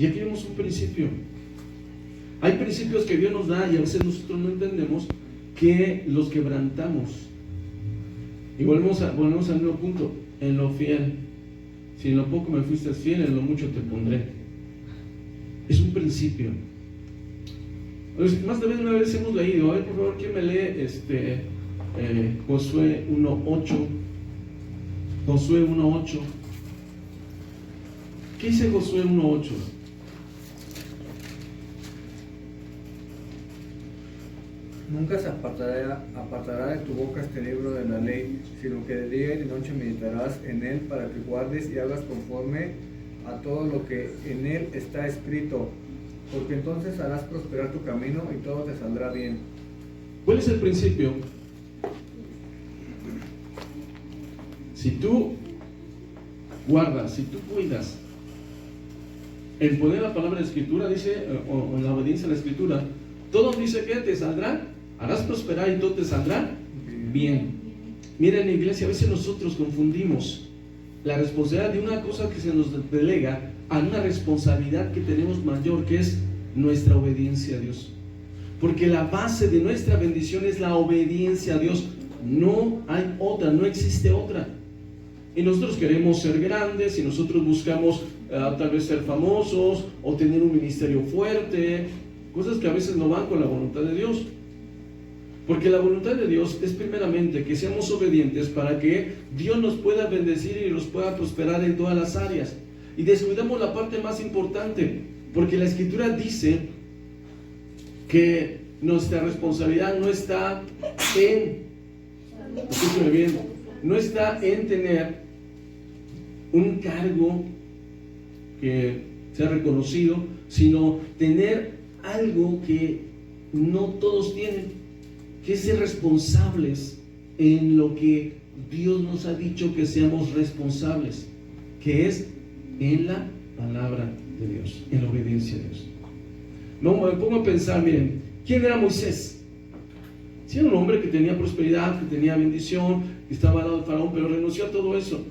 Y aquí vemos un principio. Hay principios que Dios nos da y a veces nosotros no entendemos que los quebrantamos. Y volvemos al mismo punto, en lo fiel. Si en lo poco me fuiste fiel, en lo mucho te pondré. Es un principio. Más de una vez hemos leído, a ver por favor, ¿quién me lee Josué 1:8? Josué 1:8. ¿Qué dice Josué 1:8? Nunca se apartará de tu boca este libro de la ley, sino que de día y de noche meditarás en él para que guardes y hagas conforme a todo lo que en él está escrito, porque entonces harás prosperar tu camino y todo te saldrá bien. ¿Cuál es el principio? Si tú guardas, si tú cuidas el poner la palabra de escritura, dice, o en la obediencia a la escritura, todo dice que te saldrá, harás prosperar y todo te saldrá bien. Miren, iglesia, a veces nosotros confundimos la responsabilidad de una cosa que se nos delega a una responsabilidad que tenemos mayor, que es nuestra obediencia a Dios. Porque la base de nuestra bendición es la obediencia a Dios. No hay otra, no existe otra. Y nosotros queremos ser grandes y nosotros buscamos tal vez ser famosos o tener un ministerio fuerte, cosas que a veces no van con la voluntad de Dios. Porque la voluntad de Dios es primeramente que seamos obedientes para que Dios nos pueda bendecir y nos pueda prosperar en todas las áreas. Y descuidamos la parte más importante, porque la Escritura dice que nuestra responsabilidad no está escúchame bien, no está en tener un cargo que sea reconocido, sino tener algo que no todos tienen, que es ser responsables en lo que Dios nos ha dicho que seamos responsables, que es en la palabra de Dios, en la obediencia a Dios. No, me pongo a pensar, miren, ¿quién era Moisés? Sí, era un hombre que tenía prosperidad, que tenía bendición, que estaba al lado del faraón, pero renunció a todo eso.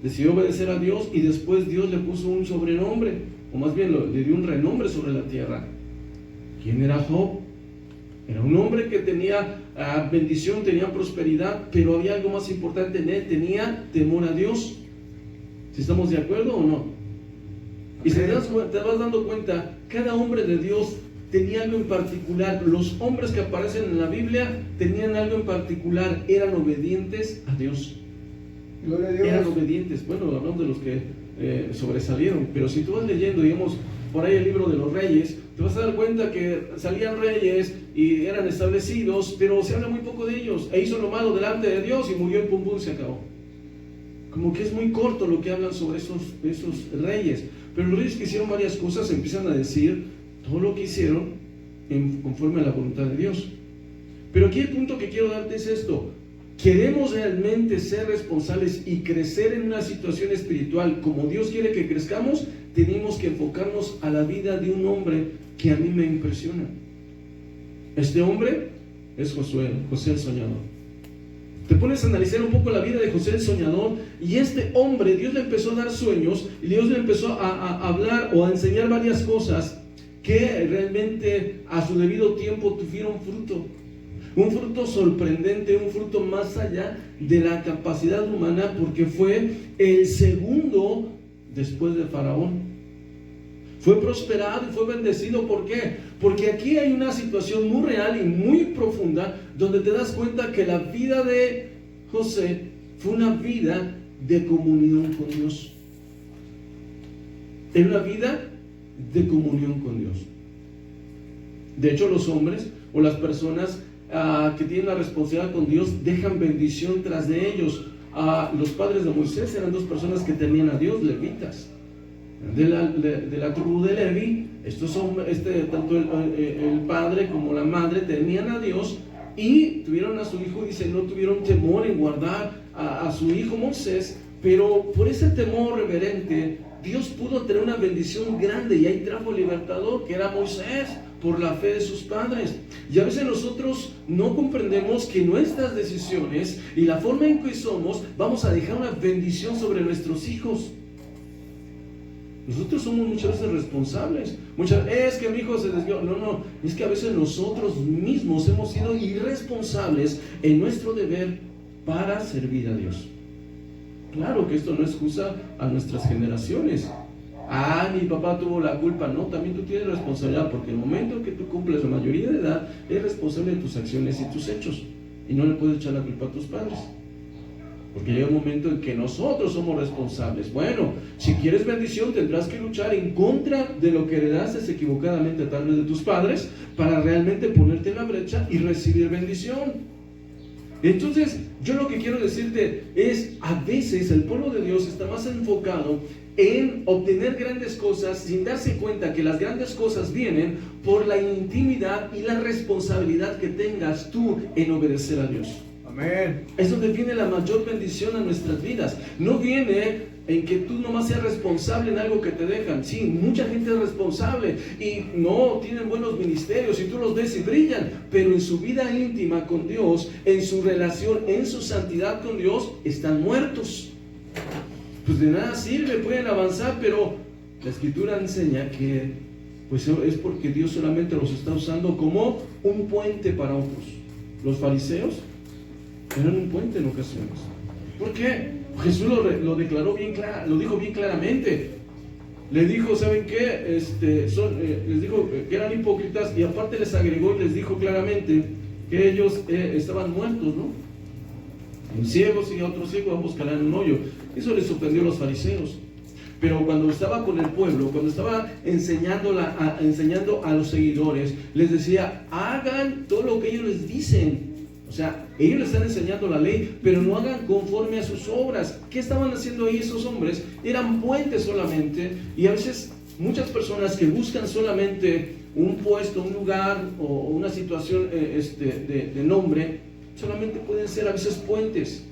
Decidió obedecer a Dios y después Dios le puso un sobrenombre, o más bien le dio un renombre sobre la tierra. ¿Quién era Job? Era un hombre que tenía bendición, tenía prosperidad, pero había algo más importante en él, tenía temor a Dios. ¿Si estamos de acuerdo o no? Y si te vas dando cuenta, cada hombre de Dios tenía algo en particular. Los hombres que aparecen en la Biblia tenían algo en particular, eran obedientes a Dios. Gloria a Dios. Eran obedientes. Bueno, hablamos de los que sobresalieron, pero si tú vas leyendo, digamos, por ahí el libro de los reyes, te vas a dar cuenta que salían reyes y eran establecidos, pero se habla muy poco de ellos. E hizo lo malo delante de Dios y murió y pum pum, se acabó. Como que es muy corto lo que hablan sobre esos reyes. Pero los reyes que hicieron varias cosas empiezan a decir todo lo que hicieron conforme a la voluntad de Dios. Pero aquí el punto que quiero darte es esto: ¿queremos realmente ser responsables y crecer en una situación espiritual como Dios quiere que crezcamos? Tenemos que enfocarnos a la vida de un hombre que a mí me impresiona. Este hombre es José el soñador. Te pones a analizar un poco la vida de José el soñador, y este hombre, Dios le empezó a dar sueños y Dios le empezó a hablar o a enseñar varias cosas que realmente a su debido tiempo tuvieron fruto. Un fruto sorprendente, un fruto más allá de la capacidad humana, porque fue el segundo después de Faraón. Fue prosperado y fue bendecido. ¿Por qué? Porque aquí hay una situación muy real y muy profunda, donde te das cuenta que la vida de José fue una vida de comunión con Dios. Era una vida de comunión con Dios. De hecho, los hombres o las personas que tienen la responsabilidad con Dios dejan bendición tras de ellos. Los padres de Moisés eran dos personas que temían a Dios, levitas. De la tribu de Levi, tanto el padre como la madre temían a Dios y tuvieron a su hijo, dice, no tuvieron temor en guardar a su hijo Moisés, pero por ese temor reverente Dios pudo tener una bendición grande, y ahí trajo el libertador, que era Moisés, por la fe de sus padres. Y a veces nosotros no comprendemos que nuestras decisiones y la forma en que somos, vamos a dejar una bendición sobre nuestros hijos. Nosotros somos muchas veces responsables. Es que mi hijo se desvió. No, es que a veces nosotros mismos hemos sido irresponsables en nuestro deber para servir a Dios. Claro que esto no excusa a nuestras generaciones. Mi papá tuvo la culpa. No, también tú tienes responsabilidad, porque el momento que tú cumples la mayoría de edad, eres responsable de tus acciones y tus hechos. Y no le puedes echar la culpa a tus padres. Porque llega un momento en que nosotros somos responsables. Bueno, si quieres bendición, tendrás que luchar en contra de lo que heredaste equivocadamente tal vez de tus padres, para realmente ponerte en la brecha y recibir bendición. Entonces, yo lo que quiero decirte es, a veces el pueblo de Dios está más enfocado en obtener grandes cosas sin darse cuenta que las grandes cosas vienen por la intimidad y la responsabilidad que tengas tú en obedecer a Dios. Amén. Es donde viene la mayor bendición a nuestras vidas. No viene en que tú nomás seas responsable en algo que te dejan. Sí, mucha gente es responsable y no tienen buenos ministerios y tú los ves y brillan, pero en su vida íntima con Dios, en su relación, en su santidad con Dios, están muertos. Pues de nada sirve, pueden avanzar, pero la Escritura enseña que pues es porque Dios solamente los está usando como un puente para otros. Los fariseos eran un puente en ocasiones. ¿Por qué? Jesús lo declaró bien claro, lo dijo bien claramente. Le dijo, ¿saben qué? Les dijo que eran hipócritas, y aparte les agregó y les dijo claramente que ellos estaban muertos, ¿no? Un ciego sigue a otro ciego, ambos caerán en un hoyo. Eso les sorprendió a los fariseos. Pero cuando estaba con el pueblo, cuando estaba enseñando a los seguidores, les decía, hagan todo lo que ellos les dicen. O sea, ellos les están enseñando la ley, pero no hagan conforme a sus obras. ¿Qué estaban haciendo ahí esos hombres? Eran puentes solamente, y a veces muchas personas que buscan solamente un puesto, un lugar o una situación de nombre, solamente pueden ser a veces puentes.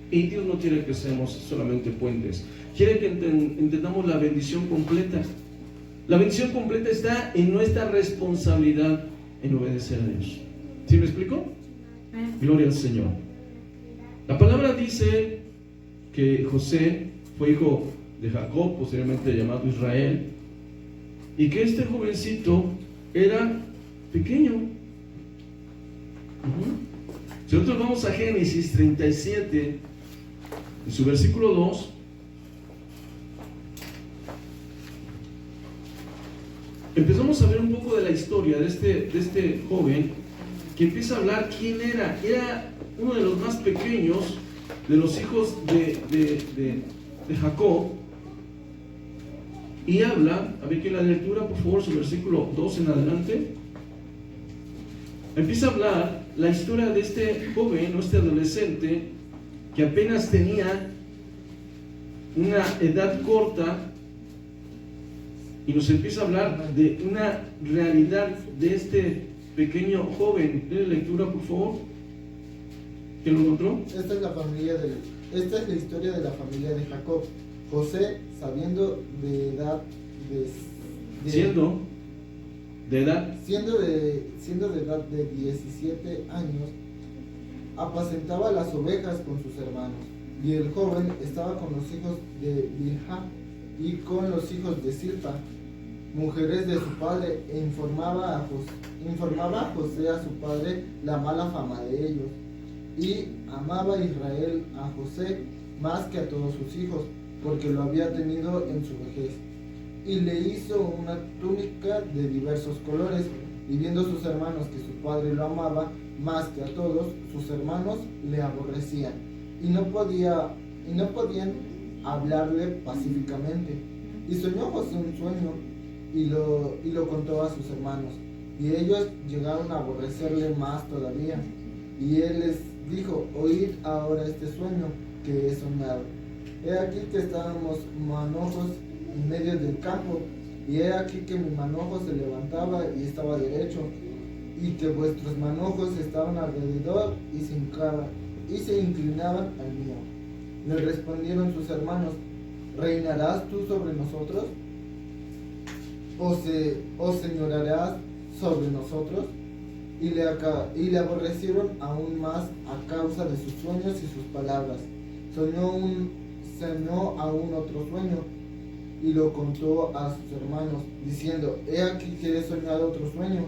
Y Dios no quiere que seamos solamente puentes. Quiere que entendamos la bendición completa. La bendición completa está en nuestra responsabilidad en obedecer a Dios. ¿Sí me explico? Gloria al Señor. La palabra dice que José fue hijo de Jacob, posteriormente llamado Israel, y que este jovencito era pequeño. Si nosotros vamos a Génesis 37, en su versículo 2, empezamos a ver un poco de la historia de este joven, que empieza a hablar quién era. Era uno de los más pequeños de los hijos de Jacob, y habla, a ver que la lectura, por favor, su versículo 2 en adelante, empieza a hablar la historia de este joven, o este adolescente, que apenas tenía una edad corta, y nos empieza a hablar de una realidad de este pequeño joven. ¿Tiene lectura, por favor? ¿Quién lo encontró? Esta es la historia de la familia de Jacob. José, sabiendo de edad siendo de edad de 17 años, apacentaba las ovejas con sus hermanos, y el joven estaba con los hijos de Bilhá y con los hijos de Silpa, mujeres de su padre, e informaba a José a su padre la mala fama de ellos. Y amaba Israel a José más que a todos sus hijos, porque lo había tenido en su vejez. Y le hizo una túnica de diversos colores, y viendo sus hermanos que su padre lo amaba más que a todos, sus hermanos le aborrecían, y no podían hablarle pacíficamente. Y soñó José un sueño, y lo contó a sus hermanos, y ellos llegaron a aborrecerle más todavía. Y él les dijo, oíd ahora este sueño que he soñado. He aquí que estábamos manojos en medio del campo, y he aquí que mi manojo se levantaba y estaba derecho, y que vuestros manojos estaban alrededor y se inclinaban al mío. Le respondieron sus hermanos, ¿reinarás tú sobre nosotros? ¿O señorarás sobre nosotros? Y le aborrecieron aún más a causa de sus sueños y sus palabras. Soñó aún otro sueño, y lo contó a sus hermanos, diciendo: he aquí que he soñado otro sueño,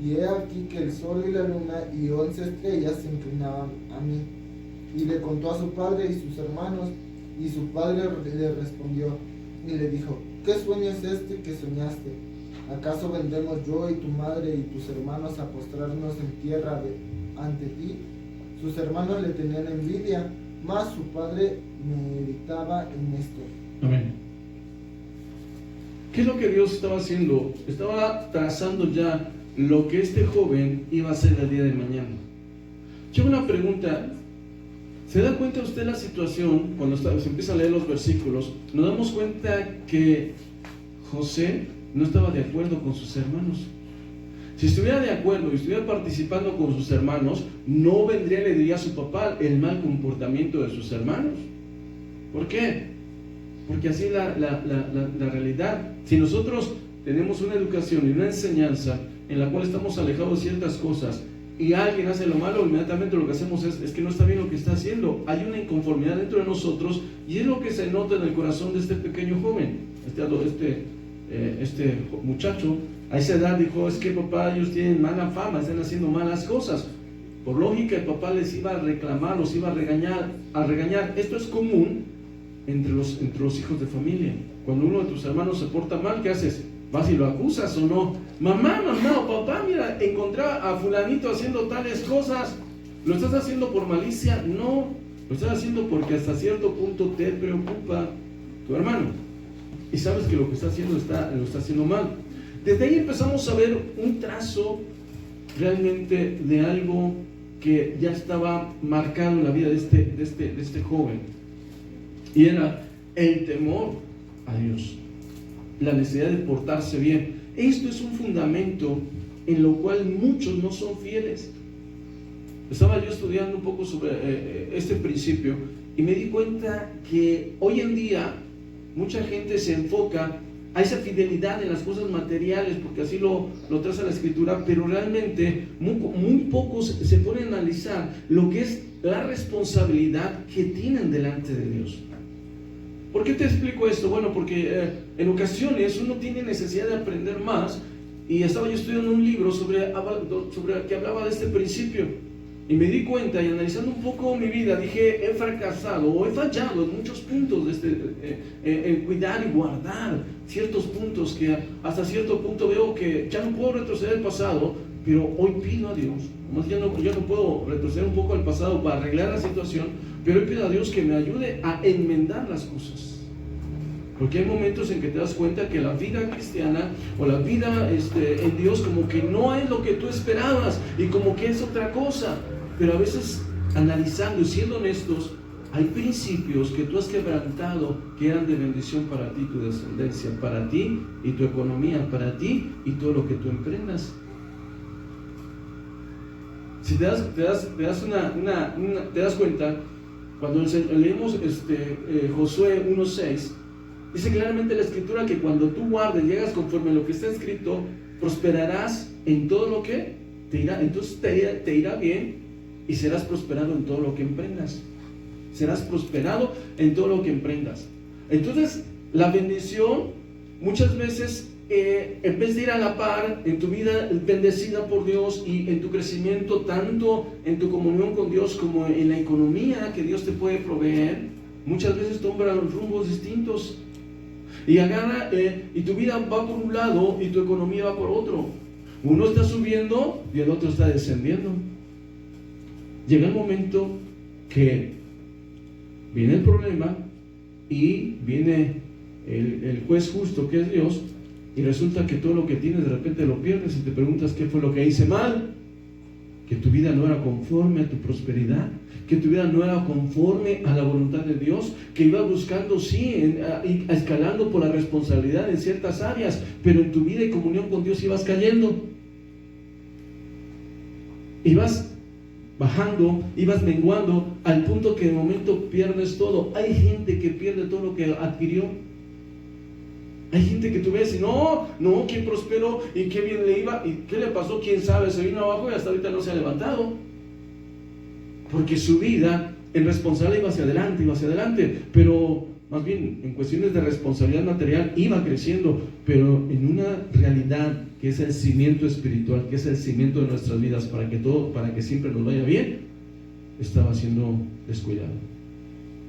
y he aquí que el sol y la luna y 11 estrellas se inclinaban a mí. Y le contó a su padre y sus hermanos, y su padre le respondió y le dijo: ¿qué sueño es este que soñaste? ¿Acaso vendremos yo y tu madre y tus hermanos a postrarnos en tierra ante ti? Sus hermanos le tenían envidia, mas su padre meditaba en esto. Amén. ¿Qué es lo que Dios estaba haciendo? Estaba trazando ya lo que este joven iba a hacer el día de mañana. Yo una pregunta. ¿Se da cuenta usted la situación cuando se empieza a leer los versículos? Nos damos cuenta que José no estaba de acuerdo con sus hermanos. Si estuviera de acuerdo y estuviera participando con sus hermanos, no vendría y le diría a su papá el mal comportamiento de sus hermanos. ¿Por qué? Porque así es la realidad. Si nosotros tenemos una educación y una enseñanza en la cual estamos alejados de ciertas cosas y alguien hace lo malo, inmediatamente lo que hacemos es que no está bien lo que está haciendo. Hay una inconformidad dentro de nosotros, y es lo que se nota en el corazón de este pequeño joven, este muchacho. A esa edad dijo: es que papá, ellos tienen mala fama, están haciendo malas cosas. Por lógica, el papá les iba a reclamar, los iba a regañar. Esto es común entre los hijos de familia. Cuando uno de tus hermanos se porta mal, ¿qué haces? ¿Vas y lo acusas o no? Mamá o papá, mira, encontré a fulanito haciendo tales cosas. ¿Lo estás haciendo por malicia? No, lo estás haciendo porque hasta cierto punto te preocupa tu hermano y sabes que lo que está haciendo lo está haciendo mal. Desde ahí empezamos a ver un trazo realmente de algo que ya estaba marcado en la vida de este joven, y era el temor a Dios, la necesidad de portarse bien. Esto es un fundamento en lo cual muchos no son fieles. Estaba yo estudiando un poco sobre este principio y me di cuenta que hoy en día mucha gente se enfoca a esa fidelidad en las cosas materiales, porque así lo traza la Escritura, pero realmente muy pocos se ponen a analizar lo que es la responsabilidad que tienen delante de Dios. ¿Por qué te explico esto? Bueno, porque en ocasiones uno tiene necesidad de aprender más, y estaba yo estudiando un libro sobre que hablaba de este principio, y me di cuenta, y analizando un poco mi vida, dije: he fracasado o he fallado en muchos puntos en cuidar y guardar ciertos puntos que hasta cierto punto veo que ya no puedo retroceder al pasado, pero hoy pido a Dios. Ya no puedo retroceder un poco al pasado para arreglar la situación, pero hoy pido a Dios que me ayude a enmendar las cosas. Porque hay momentos en que te das cuenta que la vida cristiana o la vida en Dios como que no es lo que tú esperabas, y como que es otra cosa. Pero a veces, analizando y siendo honestos, hay principios que tú has quebrantado que eran de bendición para ti, tu descendencia, para ti y tu economía, para ti y todo lo que tú emprendas. Si te das cuenta, cuando leemos Josué 1:6, dice claramente la Escritura que cuando tú guardes, llegas conforme a lo que está escrito, prosperarás en todo lo que te irá. Entonces te irá bien y serás prosperado en todo lo que emprendas. Serás prosperado en todo lo que emprendas. Entonces, la bendición muchas veces, en vez de ir a la par en tu vida bendecida por Dios y en tu crecimiento, tanto en tu comunión con Dios como en la economía que Dios te puede proveer, muchas veces toma rumbos distintos. Y tu vida va por un lado y tu economía va por otro. Uno está subiendo y el otro está descendiendo. Llega el momento que viene el problema y viene el juez justo, que es Dios, y resulta que todo lo que tienes de repente lo pierdes, y te preguntas: ¿qué fue lo que hice mal? Que tu vida no era conforme a tu prosperidad, que tu vida no era conforme a la voluntad de Dios, que ibas buscando, sí, escalando por la responsabilidad en ciertas áreas, pero en tu vida y comunión con Dios ibas cayendo, ibas bajando, ibas menguando, al punto que de momento pierdes todo. Hay gente que pierde todo lo que adquirió. Hay gente que tú ves y no, ¿quién prosperó? ¿Y qué bien le iba? ¿Y qué le pasó? ¿Quién sabe? Se vino abajo y hasta ahorita no se ha levantado. Porque su vida en responsable iba hacia adelante, pero más bien en cuestiones de responsabilidad material, iba creciendo, pero en una realidad que es el cimiento espiritual, que es el cimiento de nuestras vidas, para que siempre nos vaya bien, estaba siendo descuidado.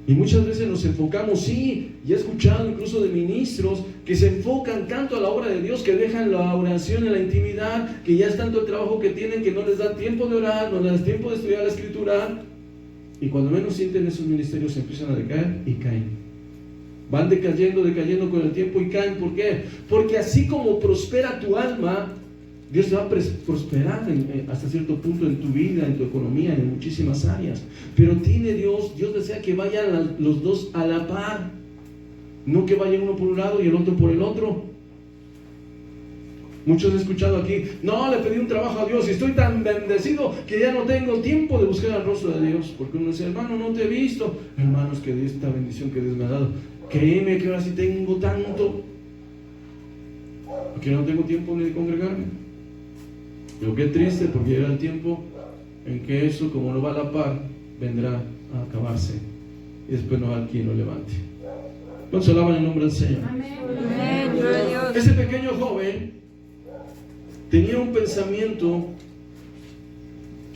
Y muchas veces nos enfocamos, sí, y he escuchado incluso de ministros que se enfocan tanto a la obra de Dios que dejan la oración en la intimidad, que ya es tanto el trabajo que tienen que no les da tiempo de orar, no les da tiempo de estudiar la Escritura, y cuando menos sienten esos ministerios se empiezan a decaer y caen. Van decayendo con el tiempo y caen. ¿Por qué? Porque así como prospera tu alma, Dios te va a prosperar hasta cierto punto en tu vida, en tu economía, en muchísimas áreas. Pero Dios desea que vayan los dos a la par, no que vaya uno por un lado y el otro por el otro. Muchos he escuchado aquí, no, le pedí un trabajo a Dios y estoy tan bendecido que ya no tengo tiempo de buscar el rostro de Dios. Porque uno dice, hermano, no te he visto. Hermano, es que de esta bendición que Dios me ha dado, créeme que ahora sí tengo tanto, que no tengo tiempo ni de congregarme. Pero qué triste, porque llega el tiempo en que eso, como no va a la par, vendrá a acabarse y después no habrá quien lo levante. ¿Cuántos alaban el nombre del Señor? Amén. Amén. Gloria a Dios. Ese pequeño joven tenía un pensamiento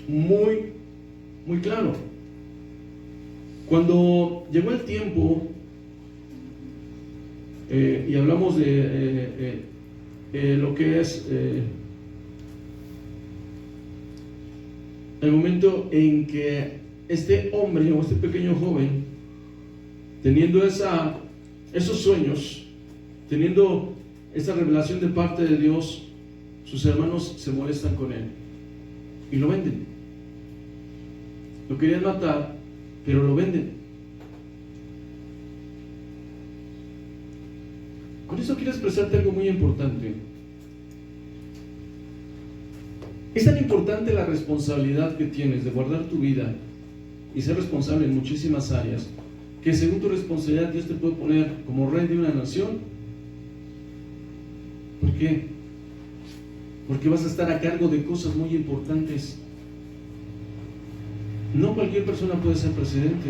muy claro. Cuando llegó el tiempo, y hablamos de lo que es el momento en que este hombre o este pequeño joven, teniendo esos sueños, teniendo esa revelación de parte de Dios, sus hermanos se molestan con él y lo venden. Lo querían matar, pero lo venden. Con eso quiero expresarte algo muy importante. Es tan importante la responsabilidad que tienes de guardar tu vida y ser responsable en muchísimas áreas, que según tu responsabilidad Dios te puede poner como rey de una nación. ¿Por qué? Porque vas a estar a cargo de cosas muy importantes. No cualquier persona puede ser presidente.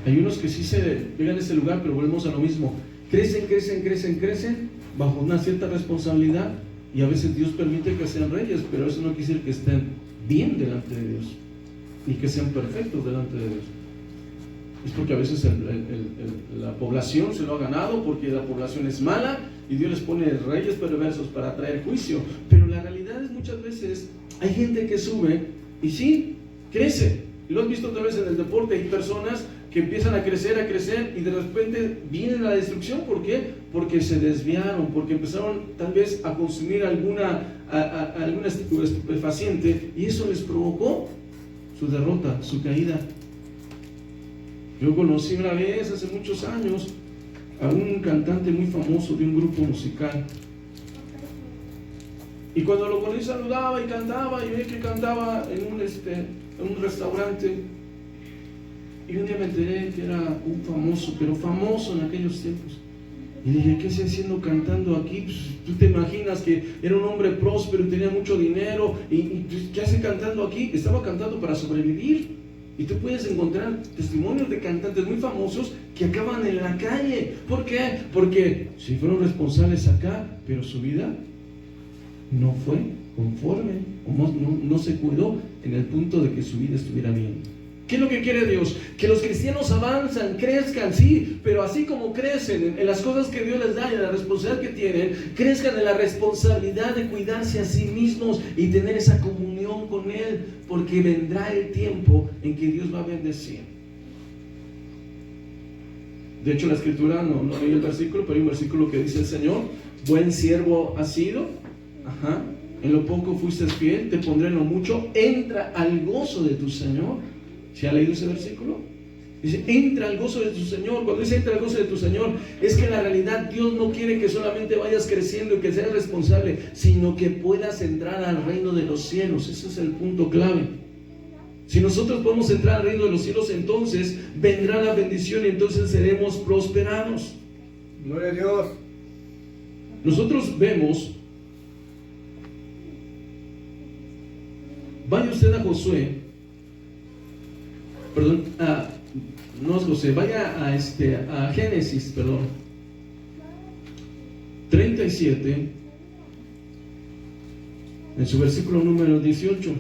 Hay unos que sí se llegan a ese lugar, pero volvemos a lo mismo. Crecen bajo una cierta responsabilidad, y a veces Dios permite que sean reyes, pero eso no quiere decir que estén bien delante de Dios, ni que sean perfectos delante de Dios. Es porque a veces la población se lo ha ganado, porque la población es mala y Dios les pone reyes perversos para traer juicio. Pero la realidad es, muchas veces hay gente que sube y sí, crece. Lo has visto otra vez en el deporte, hay personas que empiezan a crecer y de repente viene la destrucción. ¿Por qué? Porque se desviaron, porque empezaron tal vez a consumir alguna estupefaciente, y eso les provocó su derrota, su caída. Yo conocí una vez, hace muchos años, a un cantante muy famoso de un grupo musical. Y cuando lo conocí saludaba y cantaba, y veía que cantaba en un restaurante. Y un día me enteré que era un famoso, pero famoso en aquellos tiempos. Y dije, ¿qué estoy haciendo cantando aquí? Pues, tú te imaginas que era un hombre próspero y tenía mucho dinero. ¿Y qué hace cantando aquí? Estaba cantando para sobrevivir. Y tú puedes encontrar testimonios de cantantes muy famosos que acaban en la calle. ¿Por qué? Porque sí fueron responsables acá, pero su vida no fue conforme, o no se cuidó en el punto de que su vida estuviera bien. ¿Qué es lo que quiere Dios? Que los cristianos avanzan, crezcan, sí, pero así como crecen en las cosas que Dios les da y en la responsabilidad que tienen, crezcan en la responsabilidad de cuidarse a sí mismos y tener esa comunión con Él, porque vendrá el tiempo en que Dios va a bendecir. De hecho, la Escritura, no leí el versículo, pero hay un versículo que dice el Señor: buen siervo has sido, en lo poco fuiste fiel, te pondré en lo mucho, entra al gozo de tu Señor. ¿Se ha leído ese versículo? Dice, entra al gozo de tu Señor. Cuando dice entra al gozo de tu Señor, es que en la realidad Dios no quiere que solamente vayas creciendo y que seas responsable, sino que puedas entrar al reino de los cielos. Ese es el punto clave. Si nosotros podemos entrar al reino de los cielos, entonces vendrá la bendición y entonces seremos prosperados. Gloria a Dios. Nosotros vemos, vaya usted a no es José, vaya a Génesis, perdón, 37, en su versículo número 18.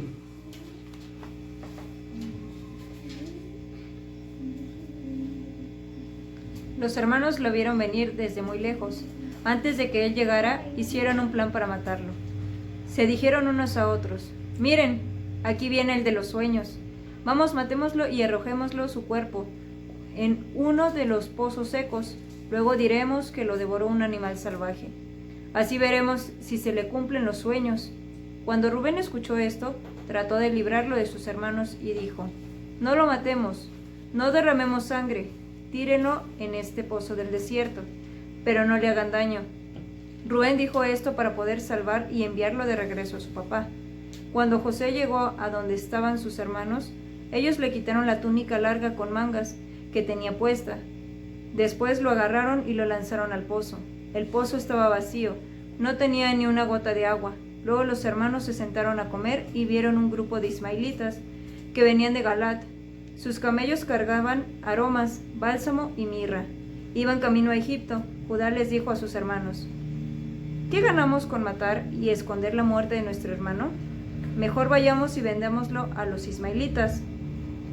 Los hermanos lo vieron venir desde muy lejos. Antes de que él llegara, hicieron un plan para matarlo. Se dijeron unos a otros: miren, aquí viene el de los sueños. Vamos, matémoslo y arrojémoslo su cuerpo en uno de los pozos secos. Luego diremos que lo devoró un animal salvaje. Así veremos si se le cumplen los sueños. Cuando Rubén escuchó esto, trató de librarlo de sus hermanos y dijo: no lo matemos, no derramemos sangre, tírenlo en este pozo del desierto, pero no le hagan daño. Rubén dijo esto para poder salvar y enviarlo de regreso a su papá. Cuando José llegó a donde estaban sus hermanos, ellos le quitaron la túnica larga con mangas que tenía puesta. Después lo agarraron y lo lanzaron al pozo. El pozo estaba vacío, no tenía ni una gota de agua. Luego los hermanos se sentaron a comer y vieron un grupo de ismaelitas que venían de Galat. Sus camellos cargaban aromas, bálsamo y mirra. Iban camino a Egipto. Judá les dijo a sus hermanos: ¿qué ganamos con matar y esconder la muerte de nuestro hermano? Mejor vayamos y vendémoslo a los ismaelitas.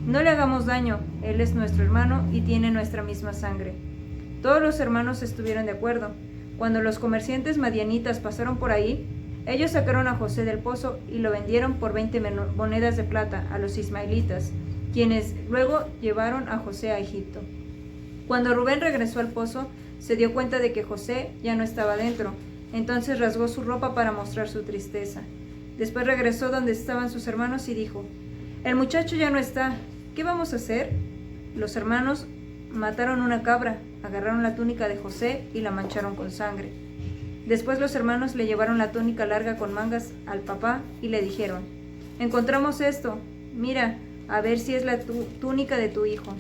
No le hagamos daño, él es nuestro hermano y tiene nuestra misma sangre. Todos los hermanos estuvieron de acuerdo. Cuando los comerciantes madianitas pasaron por ahí, ellos sacaron a José del pozo y lo vendieron por 20 monedas de plata a los ismaelitas, quienes luego llevaron a José a Egipto. Cuando Rubén regresó al pozo, se dio cuenta de que José ya no estaba dentro. Entonces rasgó su ropa para mostrar su tristeza. Después regresó donde estaban sus hermanos y dijo: el muchacho ya no está, ¿qué vamos a hacer? Los hermanos mataron una cabra, agarraron la túnica de José y la mancharon con sangre. Después los hermanos le llevaron la túnica larga con mangas al papá y le dijeron: encontramos esto, mira, a ver si es la túnica de tu hijo.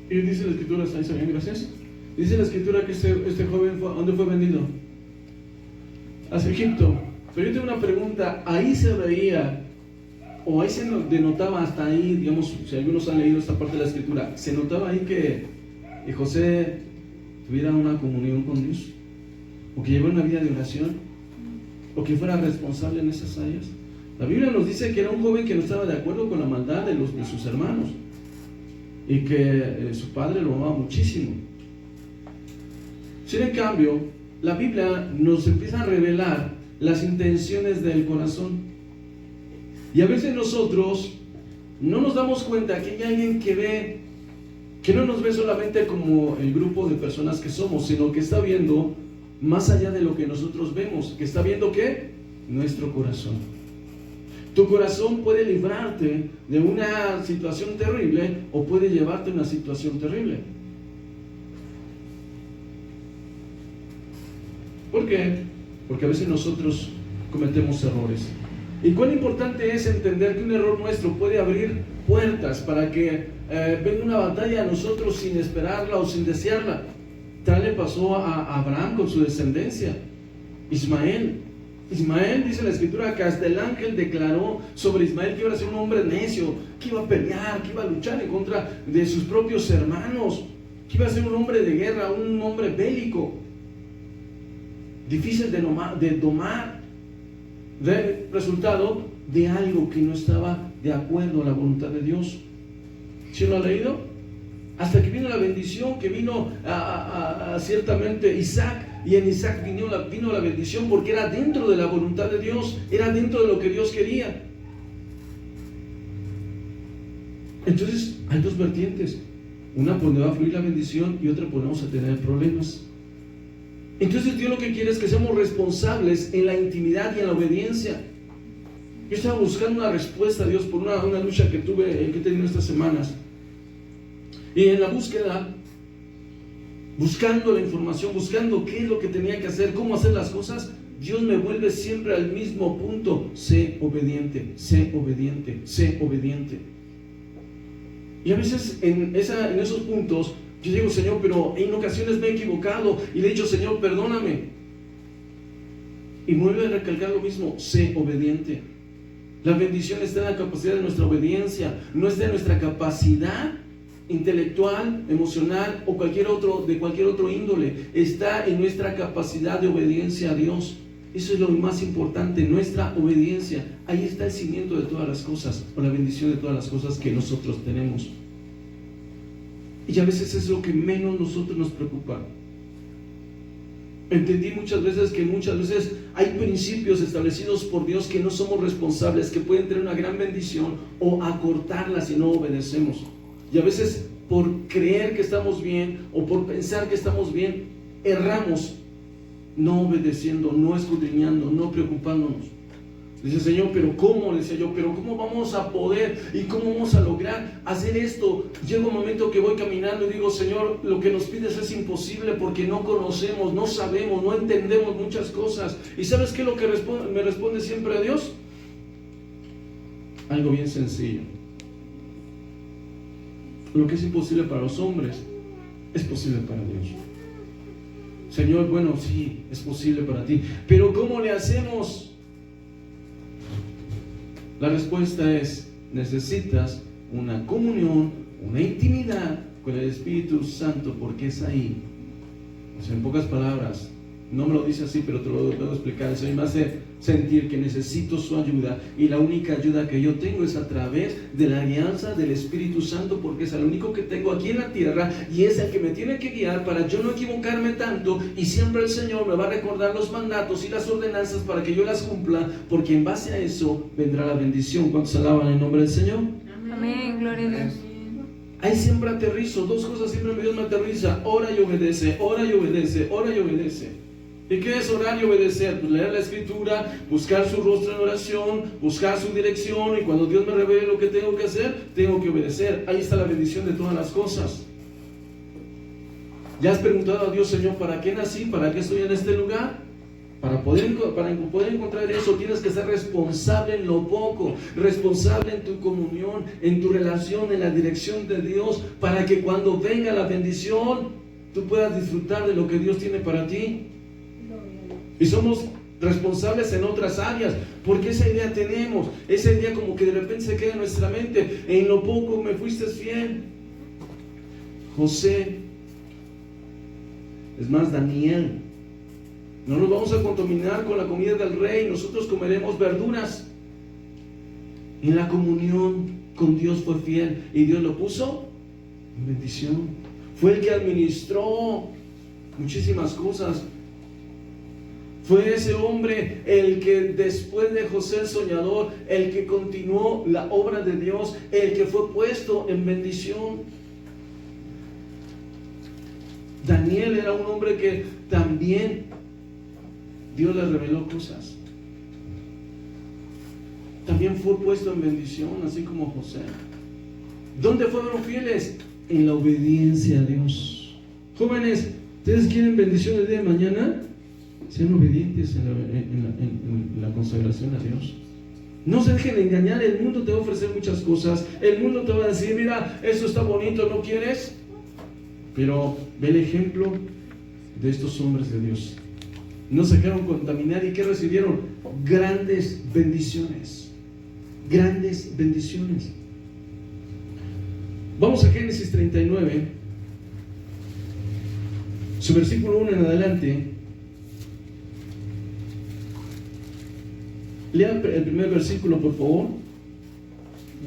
Y dice la escritura, ¿está bien? Gracias. Dice la escritura que este joven, ¿dónde fue vendido? Hacia Egipto. Pero yo tengo una pregunta, ahí se veía, o ahí se denotaba hasta ahí, digamos, si algunos han leído esta parte de la escritura, ¿se notaba ahí que José tuviera una comunión con Dios? ¿O que llevara una vida de oración? ¿O que fuera responsable en esas áreas? La Biblia nos dice que era un joven que no estaba de acuerdo con la maldad de sus hermanos y que su padre lo amaba muchísimo. Sin en cambio, la Biblia nos empieza a revelar las intenciones del corazón. Y a veces nosotros no nos damos cuenta que hay alguien que no nos ve solamente como el grupo de personas que somos, sino que está viendo más allá de lo que nosotros vemos. Que está viendo ¿qué? Nuestro corazón. Tu corazón puede librarte de una situación terrible o puede llevarte a una situación terrible. ¿Por qué? Porque a veces nosotros cometemos errores. Y cuán importante es entender que un error nuestro puede abrir puertas para que venga una batalla a nosotros sin esperarla o sin desearla. Tal le pasó a Abraham con su descendencia, Ismael, dice la escritura que hasta el ángel declaró sobre Ismael que iba a ser un hombre necio, que iba a pelear, que iba a luchar en contra de sus propios hermanos, que iba a ser un hombre de guerra, un hombre bélico, difícil de domar, resultado de algo que no estaba de acuerdo a la voluntad de Dios. ¿Sí lo ha leído? Hasta que vino la bendición, que vino ciertamente Isaac, y en Isaac vino la bendición porque era dentro de la voluntad de Dios, era dentro de lo que Dios quería. Entonces hay dos vertientes, una por donde va a fluir la bendición y otra por donde vamos a tener problemas. Entonces Dios lo que quiere es que seamos responsables en la intimidad y en la obediencia. Yo estaba buscando una respuesta a Dios por una lucha que he tenido estas semanas. Y en la búsqueda, buscando la información, buscando qué es lo que tenía que hacer, cómo hacer las cosas, Dios me vuelve siempre al mismo punto: sé obediente, sé obediente, sé obediente. Y a veces en esos puntos yo digo: Señor, pero en ocasiones me he equivocado y le he dicho: Señor, perdóname. Y me vuelve a recalcar lo mismo: sé obediente. La bendición está en la capacidad de nuestra obediencia, no está en nuestra capacidad intelectual, emocional o de cualquier otro índole. Está en nuestra capacidad de obediencia a Dios. Eso es lo más importante, nuestra obediencia. Ahí está el cimiento de todas las cosas, o la bendición de todas las cosas que nosotros tenemos. Y a veces es lo que menos nosotros nos preocupa. Entendí muchas veces que hay principios establecidos por Dios que no somos responsables, que pueden tener una gran bendición o acortarla si no obedecemos. Y a veces por creer que estamos bien o por pensar que estamos bien, erramos, no obedeciendo, no escudriñando, no preocupándonos. Dice, Señor, pero ¿cómo? Le decía yo, pero ¿cómo vamos a poder y cómo vamos a lograr hacer esto? Llega un momento que voy caminando y digo, Señor, lo que nos pides es imposible porque no conocemos, no sabemos, no entendemos muchas cosas. ¿Y sabes qué es lo que me responde siempre a Dios? Algo bien sencillo. Lo que es imposible para los hombres es posible para Dios. Señor, bueno, sí, es posible para ti, pero ¿cómo le hacemos? La respuesta es, necesitas una comunión, una intimidad con el Espíritu Santo, porque es ahí. O sea, en pocas palabras, no me lo dice así, pero te lo puedo explicar. El Señor me hace sentir que necesito su ayuda, y la única ayuda que yo tengo es a través de la alianza del Espíritu Santo, porque es el único que tengo aquí en la tierra y es el que me tiene que guiar para yo no equivocarme tanto, y siempre el Señor me va a recordar los mandatos y las ordenanzas para que yo las cumpla, porque en base a eso vendrá la bendición. ¿Cuántos alaban el nombre del Señor? Amén, gloria a Dios. Ahí siempre aterrizo, dos cosas siempre Dios me aterriza: ora y obedece, ora y obedece, ora y obedece. ¿Y qué es orar y obedecer? Pues leer la Escritura, buscar su rostro en oración, buscar su dirección, y cuando Dios me revele lo que tengo que hacer, tengo que obedecer. Ahí está la bendición de todas las cosas. ¿Ya has preguntado a Dios, Señor, para qué nací? ¿Para qué estoy en este lugar? Para poder encontrar eso, tienes que ser responsable en lo poco, responsable en tu comunión, en tu relación, en la dirección de Dios, para que cuando venga la bendición, tú puedas disfrutar de lo que Dios tiene para ti. Y somos responsables en otras áreas, porque esa idea tenemos, esa idea como que de repente se queda en nuestra mente: en lo poco me fuiste fiel. José, es más, Daniel: no nos vamos a contaminar con la comida del rey, nosotros comeremos verduras. En la comunión con Dios fue fiel, y Dios lo puso en bendición. Fue el que administró muchísimas cosas. Fue ese hombre el que después de José el soñador, el que continuó la obra de Dios, el que fue puesto en bendición. Daniel era un hombre que también Dios le reveló cosas. También fue puesto en bendición, así como José. ¿Dónde fueron fieles? En la obediencia a Dios. Jóvenes, ¿ustedes quieren bendición el día de mañana? Sean obedientes en la consagración a Dios. No se dejen engañar. El mundo te va a ofrecer muchas cosas. El mundo te va a decir: mira, eso está bonito, ¿no quieres? Pero ve el ejemplo de estos hombres de Dios. No se dejaron contaminar. ¿Y qué recibieron? Grandes bendiciones. Grandes bendiciones. Vamos a Génesis 39, su versículo 1 en adelante. Lea el primer versículo, por favor.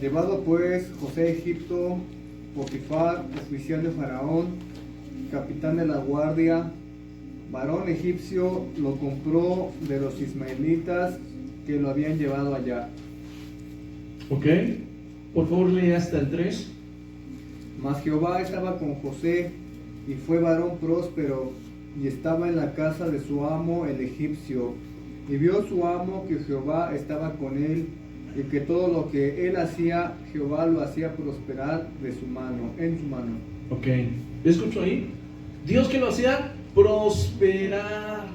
Llevado pues José a Egipto, Potifar, oficial de Faraón, capitán de la guardia, varón egipcio, lo compró de los ismaelitas que lo habían llevado allá. Ok, por favor lee hasta el 3. Mas Jehová estaba con José, y fue varón próspero, y estaba en la casa de su amo el egipcio. Y vio su amo que Jehová estaba con él, y que todo lo que él hacía, Jehová lo hacía prosperar de su mano, en su mano. Ok, ¿escucho ahí? Dios que lo hacía prosperar.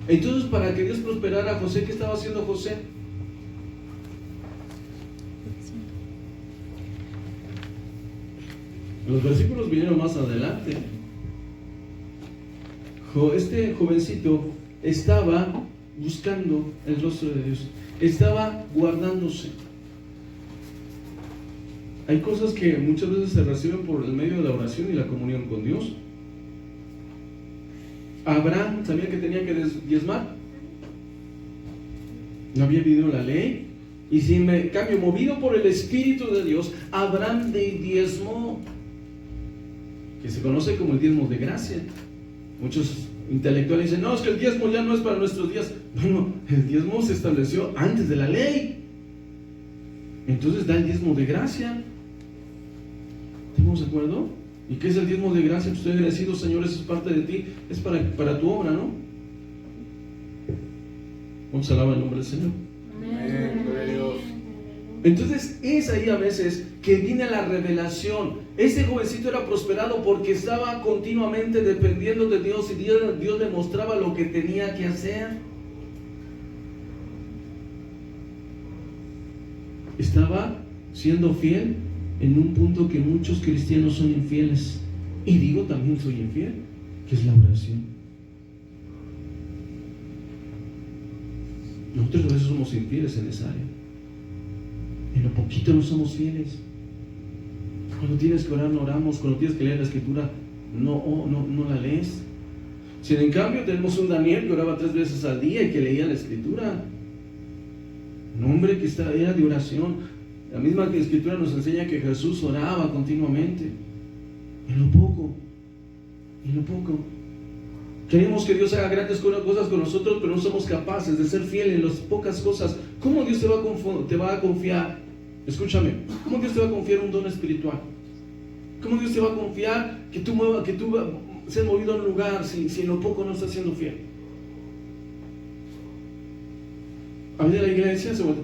Entonces, para que Dios prosperara a José, ¿qué estaba haciendo José? Los versículos vinieron más adelante. Este jovencito estaba buscando el rostro de Dios, estaba guardándose. Hay cosas que muchas veces se reciben por el medio de la oración y la comunión con Dios. Abraham sabía que tenía que diezmar. No había vivido la ley. Y sin cambio, movido por el Espíritu de Dios, Abraham diezmó, que se conoce como el diezmo de gracia. Muchos intelectuales dicen, no, es que el diezmo ya no es para nuestros días. Bueno, el diezmo se estableció antes de la ley. Entonces da el diezmo de gracia. ¿Estamos de acuerdo? ¿Y qué es el diezmo de gracia? Pues estoy agradecido, Señor, eso es parte de ti, es para tu obra, ¿no? Vamos a alabar el nombre del Señor. Amén, gloria a Dios. Entonces es ahí a veces que viene la revelación. Ese jovencito era prosperado porque estaba continuamente dependiendo de Dios y Dios le mostraba lo que tenía que hacer. Estaba siendo fiel en un punto que muchos cristianos son infieles. Y digo, también soy infiel, que es la oración. Nosotros a veces somos infieles en esa área. En lo poquito no somos fieles. Cuando tienes que orar no oramos, cuando tienes que leer la escritura no la lees. Si en cambio tenemos un Daniel que oraba 3 veces al día y que leía la escritura, un hombre que era de oración. La misma escritura nos enseña que Jesús oraba continuamente. En lo poco. Queremos que Dios haga grandes cosas con nosotros, pero no somos capaces de ser fieles en las pocas cosas. ¿Cómo Dios te va a confiar? Escúchame, ¿cómo Dios te va a confiar un don espiritual? ¿Cómo Dios te va a confiar que tú seas movido a un lugar si en lo poco no estás siendo fiel? A veces la iglesia se vuelve,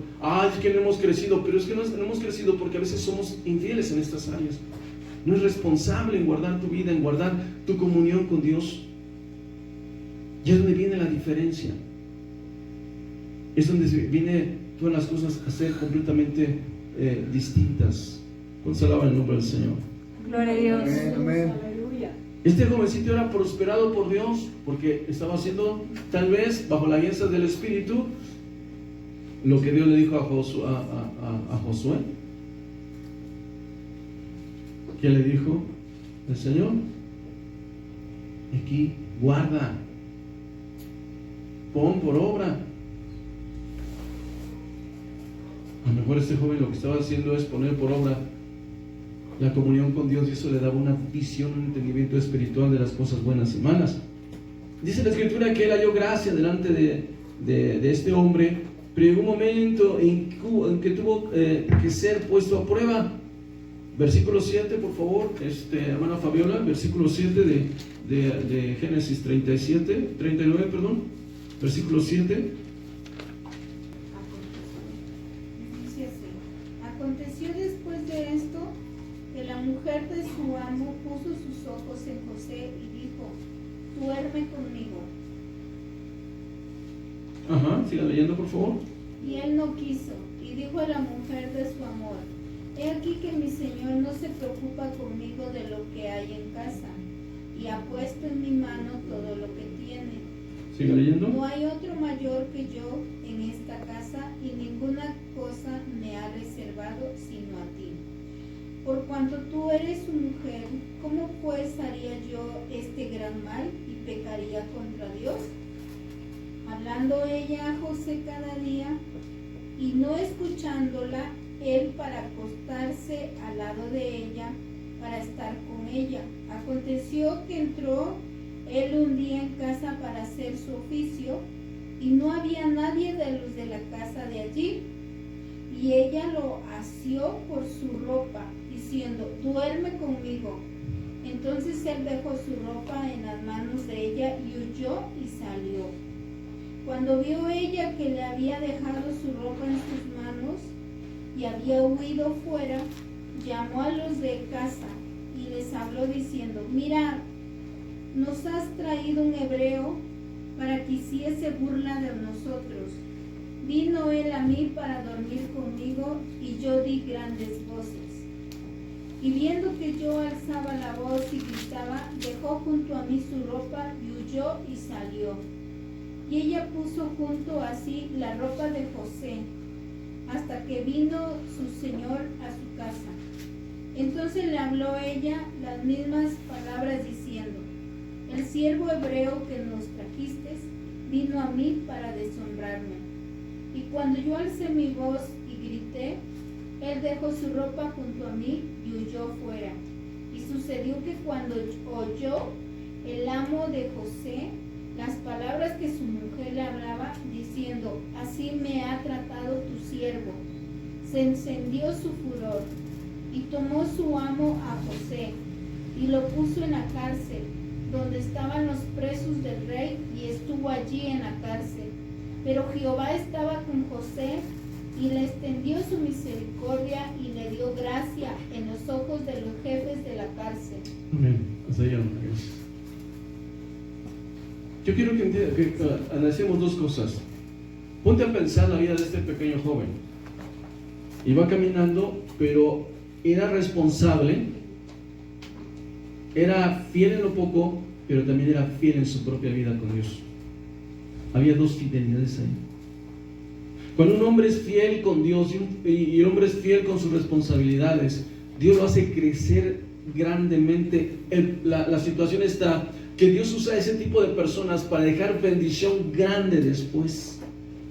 es que no hemos crecido, pero es que no hemos crecido porque a veces somos infieles en estas áreas. No es responsable en guardar tu vida, en guardar tu comunión con Dios. Y es donde viene la diferencia. Es donde viene todas las cosas a ser completamente distintas. ¿Cuánto se alaba el nombre del Señor? Gloria a Dios. Amén, amén. Este jovencito era prosperado por Dios porque estaba haciendo, tal vez bajo la guía del Espíritu, lo que Dios le dijo a Josué. ¿Qué le dijo el Señor? Aquí, guarda, pon por obra. A lo mejor este joven lo que estaba haciendo es poner por obra la comunión con Dios, y eso le daba una visión, un entendimiento espiritual de las cosas buenas y malas. Dice la Escritura que él halló gracia delante de este hombre, pero llegó un momento en que tuvo que ser puesto a prueba. Versículo 7, por favor, hermana Fabiola, versículo 7 de Génesis 39, versículo 7. Aconteció después de esto que la mujer de su amo puso sus ojos en José y dijo: duerme conmigo. Siga leyendo, por favor. Y él no quiso, y dijo a la mujer de su amor: he aquí que mi señor no se preocupa conmigo de lo que hay en casa, y ha puesto en mi mano todo lo que tiene. Siga leyendo. No hay otro mayor que yo en esta casa, y ninguna cosa me ha reservado sino a ti. Por cuanto tú eres su mujer, ¿cómo pues haría yo este gran mal y pecaría contra Dios? Hablando ella a José cada día, y no escuchándola, él para acostarse al lado de ella, para estar con ella. Aconteció que entró él un día en casa para hacer su oficio, y no había nadie de los de la casa de allí. Y ella lo asió por su ropa, diciendo: duerme conmigo. Entonces él dejó su ropa en las manos de ella y huyó y salió. Cuando vio ella que le había dejado su ropa en sus manos y había huido fuera, llamó a los de casa y les habló diciendo: mirad, nos has traído un hebreo para que hiciese burla de nosotros. Vino él a mí para dormir conmigo, y yo di grandes voces. Y viendo que yo alzaba la voz y gritaba, dejó junto a mí su ropa y huyó y salió. y ella puso junto a sí la ropa de José, hasta que vino su señor a su casa. Entonces le habló ella las mismas palabras diciendo: el siervo hebreo que nos trajiste vino a mí para deshonrarme. Y cuando yo alcé mi voz y grité, él dejó su ropa junto a mí y huyó fuera. Y sucedió que cuando oyó el amo de José las palabras que su mujer le hablaba, diciendo: así me ha tratado tu siervo, se encendió su furor, y tomó su amo a José, y lo puso en la cárcel, donde estaban los presos del rey, y estuvo allí en la cárcel. Pero Jehová estaba con José, y le extendió su misericordia, y le dio gracia en los ojos de los jefes de la cárcel. Amén. Hasta allá. Yo quiero que analicemos dos cosas. Ponte a pensar la vida de este pequeño joven. Iba caminando, pero era responsable, era fiel en lo poco, pero también era fiel en su propia vida con Dios. Había dos fidelidades ahí. Cuando un hombre es fiel con Dios y el hombre es fiel con sus responsabilidades, Dios lo hace crecer grandemente. La situación está que Dios usa ese tipo de personas para dejar bendición grande después.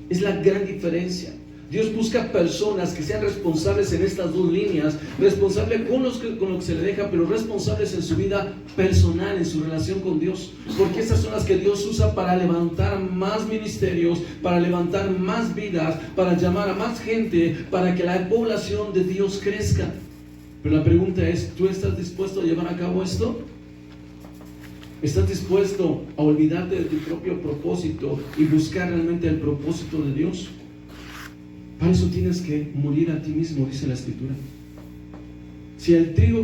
Es la gran diferencia. Dios busca personas que sean responsables en estas dos líneas, responsables con lo que se le deja, pero responsables en su vida personal, en su relación con Dios, porque esas son las que Dios usa para levantar más ministerios, para levantar más vidas, para llamar a más gente, para que la población de Dios crezca. Pero la pregunta es, ¿tú estás dispuesto a llevar a cabo esto? ¿Estás dispuesto a olvidarte de tu propio propósito y buscar realmente el propósito de Dios? Para eso tienes que morir a ti mismo, dice la Escritura. Si el trigo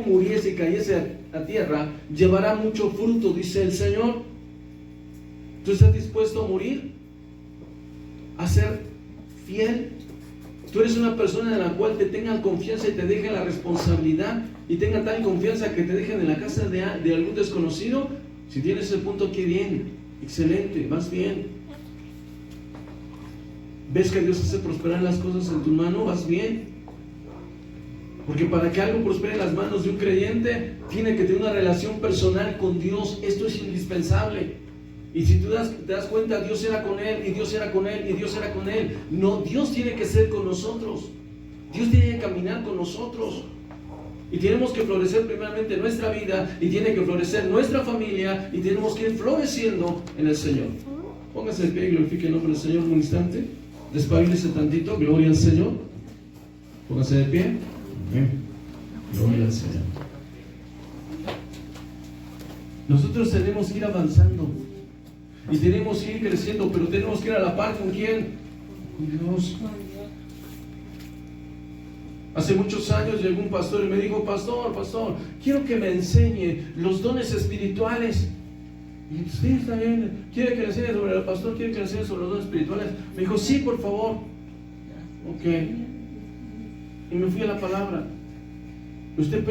muriese y cayese a tierra, llevará mucho fruto, dice el Señor. ¿Tú estás dispuesto a morir? ¿A ser fiel? ¿Tú eres una persona en la cual te tengan confianza y te dejen la responsabilidad y tengan tal confianza que te dejen en la casa de algún desconocido? Si tienes ese punto, qué bien, excelente, vas bien. ¿Ves que Dios hace prosperar las cosas en tu mano? ¿Vas bien? Porque para que algo prospere en las manos de un creyente, tiene que tener una relación personal con Dios. Esto es indispensable. Y si tú te das cuenta, Dios era con él, y Dios era con él, y Dios era con él. No, Dios tiene que ser con nosotros. Dios tiene que caminar con nosotros. Y tenemos que florecer primeramente nuestra vida, y tiene que florecer nuestra familia, y tenemos que ir floreciendo en el Señor. Póngase de pie y glorifique el nombre del Señor un instante. Despabilese tantito, gloria al Señor. Póngase de pie. Amén. Gloria al Señor. Nosotros tenemos que ir avanzando y tenemos que ir creciendo, pero tenemos que ir a la par ¿con quién? Con Dios. Hace muchos años llegó un pastor y me dijo: pastor, quiero que me enseñe los dones espirituales. Y sí, está bien. ¿Quiere que le enseñe sobre el pastor? ¿Quiere que le enseñe sobre los dones espirituales? Me dijo: sí, por favor. Ok. Y me fui a la palabra. ¿Usted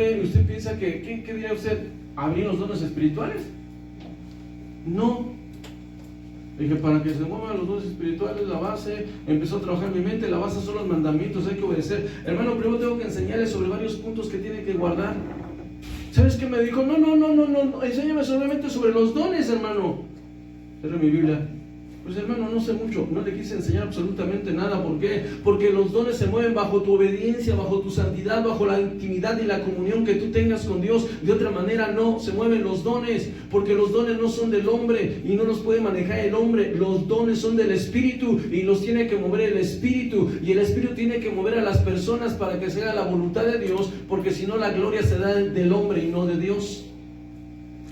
piensa que, qué diría usted? ¿Abrir los dones espirituales? No. Dije, para que se muevan los dones espirituales, la base, empezó a trabajar en mi mente, la base son los mandamientos, hay que obedecer. Hermano, primero tengo que enseñarle sobre varios puntos que tiene que guardar. ¿Sabes qué me dijo? No, enséñame solamente sobre los dones, hermano. Era mi Biblia. Pues hermano, no sé mucho, no le quise enseñar absolutamente nada. ¿Por qué? Porque los dones se mueven bajo tu obediencia, bajo tu santidad, bajo la intimidad y la comunión que tú tengas con Dios. De otra manera no se mueven los dones, porque los dones no son del hombre y no los puede manejar el hombre. Los dones son del Espíritu y los tiene que mover el Espíritu, y el Espíritu tiene que mover a las personas para que se haga la voluntad de Dios, porque si no la gloria se da del hombre y no de Dios.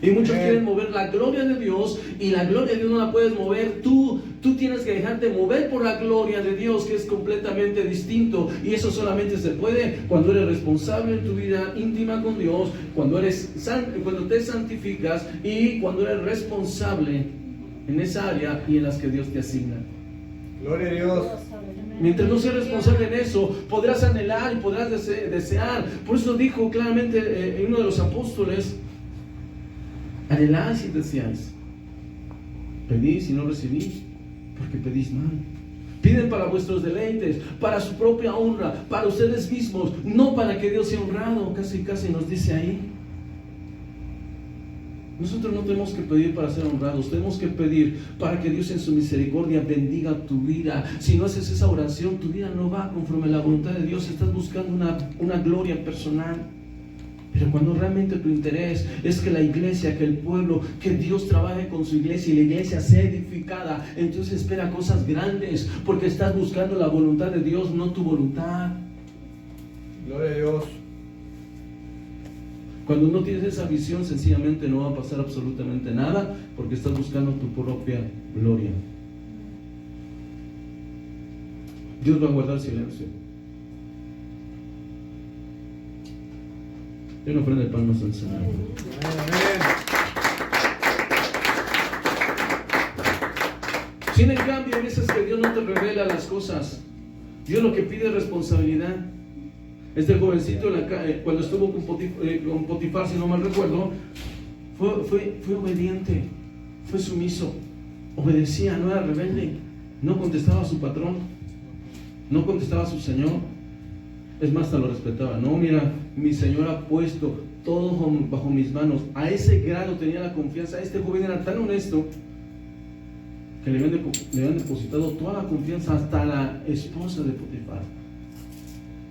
Y muchos quieren mover la gloria de Dios, y la gloria de Dios no la puedes mover tú. Tú tienes que dejarte mover por la gloria de Dios, que es completamente distinto. Y eso solamente se puede cuando eres responsable en tu vida íntima con Dios, cuando te santificas y cuando eres responsable en esa área y en las que Dios te asigna. Gloria a Dios. Mientras no seas responsable en eso, podrás anhelar y podrás desear. Por eso dijo claramente uno de los apóstoles: anheláis y deseáis. Pedís y no recibís, porque pedís mal. Piden para vuestros deleites, para su propia honra, para ustedes mismos, no para que Dios sea honrado. Casi nos dice ahí. Nosotros no tenemos que pedir para ser honrados, tenemos que pedir para que Dios en su misericordia bendiga tu vida. Si no haces esa oración, tu vida no va conforme a la voluntad de Dios. Estás buscando una gloria personal. Pero cuando realmente tu interés es que la iglesia, que el pueblo, que Dios trabaje con su iglesia y la iglesia sea edificada, entonces espera cosas grandes, porque estás buscando la voluntad de Dios, no tu voluntad. Gloria a Dios. Cuando no tienes esa visión, sencillamente no va a pasar absolutamente nada, porque estás buscando tu propia gloria. Dios va a guardar silencio. Yo no ofrenda de palmas al Señor. Sin en cambio, hay veces que Dios no te revela las cosas. Dios lo que pide es responsabilidad. Este jovencito cuando estuvo con Potifar, si no mal recuerdo, fue obediente, fue sumiso, obedecía, no era rebelde, no contestaba a su patrón, no contestaba a su señor. Es más, hasta lo respetaba. No, mira, mi Señor ha puesto todo bajo mis manos. A ese grado tenía la confianza. Este joven era tan honesto que le habían depositado toda la confianza hasta la esposa de Potifar.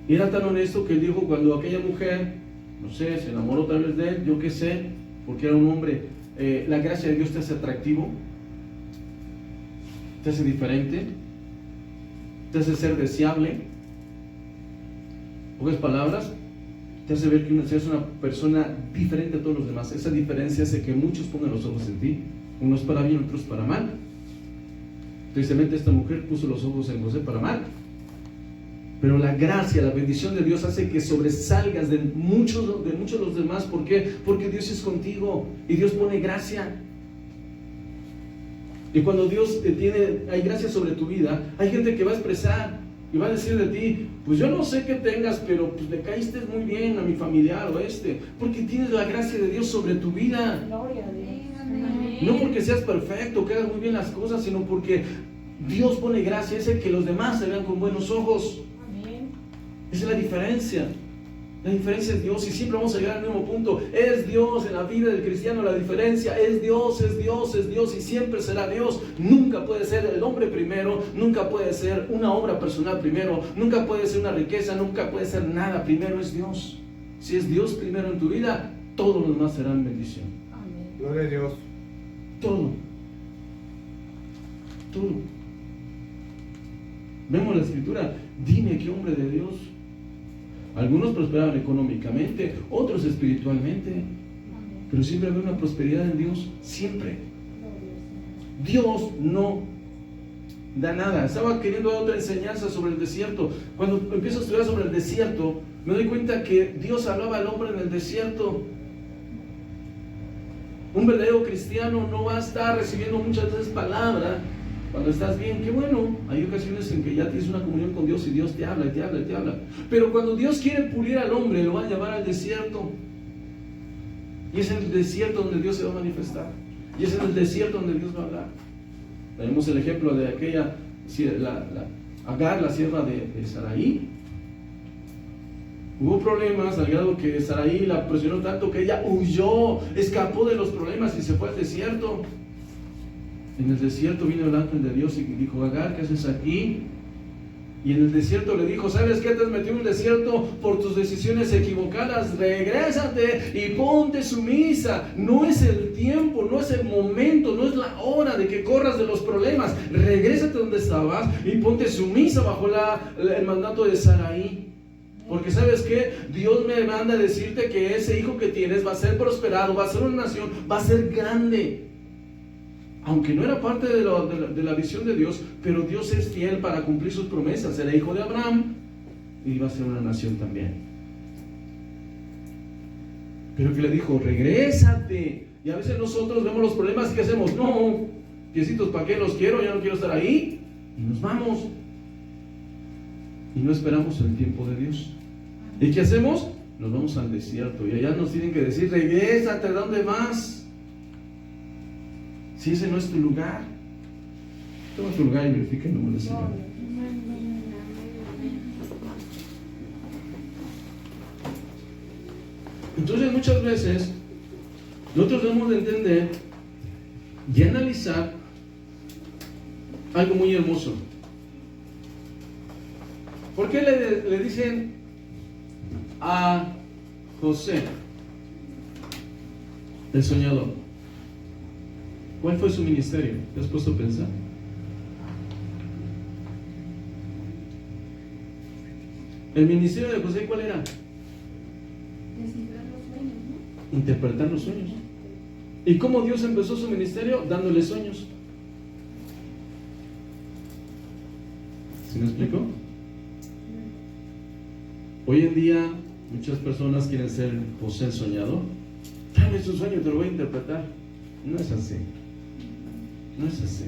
Y era tan honesto que él dijo, cuando aquella mujer, no sé, se enamoró tal vez de él, yo qué sé, porque era un hombre, la gracia de Dios te hace atractivo, te hace diferente, te hace ser deseable. Pocas palabras, te hace ver que seas una persona diferente a todos los demás. Esa diferencia hace que muchos pongan los ojos en ti, unos para bien, otros para mal. Tristemente esta mujer puso los ojos en José para mal, pero la gracia, la bendición de Dios hace que sobresalgas de muchos de los demás. ¿Por qué? Porque Dios es contigo y Dios pone gracia. Y cuando Dios hay gracia sobre tu vida, hay gente que va a expresar y va a decir de ti, pues yo no sé qué tengas, pero pues le caíste muy bien a mi familiar o porque tienes la gracia de Dios sobre tu vida. Gloria a Dios. No porque seas perfecto, que hagas muy bien las cosas, sino porque Dios pone gracia, hace que los demás se vean con buenos ojos. Esa es la diferencia. La diferencia es Dios, y siempre vamos a llegar al mismo punto. Es Dios en la vida del cristiano. La diferencia es Dios, es Dios, es Dios, y siempre será Dios. Nunca puede ser el hombre primero, nunca puede ser una obra personal primero, nunca puede ser una riqueza, nunca puede ser nada. Primero es Dios. Si es Dios primero en tu vida, todos los demás serán bendición. Gloria a Dios. Todo. Vemos la escritura. Dime qué hombre de Dios. Algunos prosperaban económicamente, otros espiritualmente, pero siempre había una prosperidad en Dios, siempre. Dios no da nada. Estaba queriendo dar otra enseñanza sobre el desierto. Cuando empiezo a estudiar sobre el desierto, me doy cuenta que Dios hablaba al hombre en el desierto. Un verdadero cristiano no va a estar recibiendo muchas veces palabra cuando estás bien. Qué bueno, hay ocasiones en que ya tienes una comunión con Dios y Dios te habla y te habla y te habla. Pero cuando Dios quiere pulir al hombre, lo va a llevar al desierto. Y es en el desierto donde Dios se va a manifestar. Y es en el desierto donde Dios va a hablar. Tenemos el ejemplo de aquella Agar, la sierva de Saraí. Hubo problemas al grado que Saraí la presionó tanto que ella huyó, escapó de los problemas y se fue al desierto. En el desierto vino el ángel de Dios y dijo, Agar, ¿qué haces aquí? Y en el desierto le dijo, ¿sabes qué? Te has metido en un desierto por tus decisiones equivocadas. Regrésate y ponte sumisa. No es el tiempo, no es el momento, no es la hora de que corras de los problemas. Regrésate donde estabas y ponte sumisa bajo el mandato de Saraí. Porque ¿sabes qué? Dios me manda a decirte que ese hijo que tienes va a ser prosperado, va a ser una nación, va a ser grande. Aunque no era parte de la visión de Dios, pero Dios es fiel para cumplir sus promesas. Era hijo de Abraham y iba a ser una nación también. Pero que le dijo, regrésate. Y a veces nosotros vemos los problemas y ¿qué hacemos? No, piecitos, ¿para qué los quiero? Ya no quiero estar ahí. Y nos vamos. Y no esperamos el tiempo de Dios. ¿Y qué hacemos? Nos vamos al desierto y allá nos tienen que decir, regrésate, ¿a dónde vas? si ese no es tu lugar, toma tu lugar y verifica el nombre del Señor. Entonces muchas veces nosotros debemos de entender y analizar algo muy hermoso. ¿Por qué le dicen a José el soñador? ¿Cuál fue su ministerio? ¿Te has puesto a pensar? El ministerio de José, ¿cuál era? Descifrar los sueños, ¿no? Interpretar los sueños. ¿Y cómo Dios empezó su ministerio? Dándole sueños. ¿Sí me explico? Hoy en día muchas personas quieren ser José el soñador. Dame tu sueño, te lo voy a interpretar. No es así. No es así.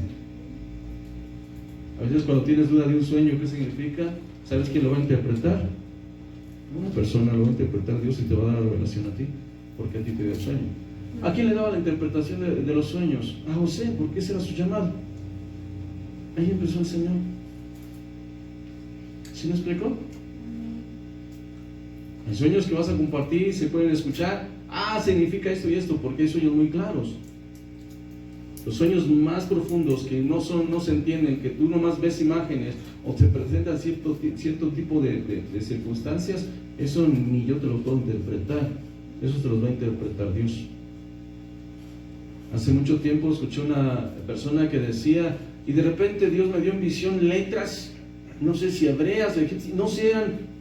A veces cuando tienes duda de un sueño, ¿qué significa? ¿Sabes quién lo va a interpretar? Una persona lo va a interpretar Dios y te va a dar la revelación a ti, porque a ti te dio el sueño. ¿A quién le daba la interpretación de los sueños? A José, porque ese era su llamado. Ahí empezó el Señor. ¿Sí me explicó? Hay sueños que vas a compartir, se pueden escuchar. Significa esto y esto, porque hay sueños muy claros. Los sueños más profundos que no se entienden, que tú nomás ves imágenes o te presentan cierto tipo de circunstancias, eso ni yo te lo puedo interpretar. Eso te los va a interpretar Dios. Hace mucho tiempo escuché una persona que decía, y de repente Dios me dio en visión letras, no sé si hebreas, no sé,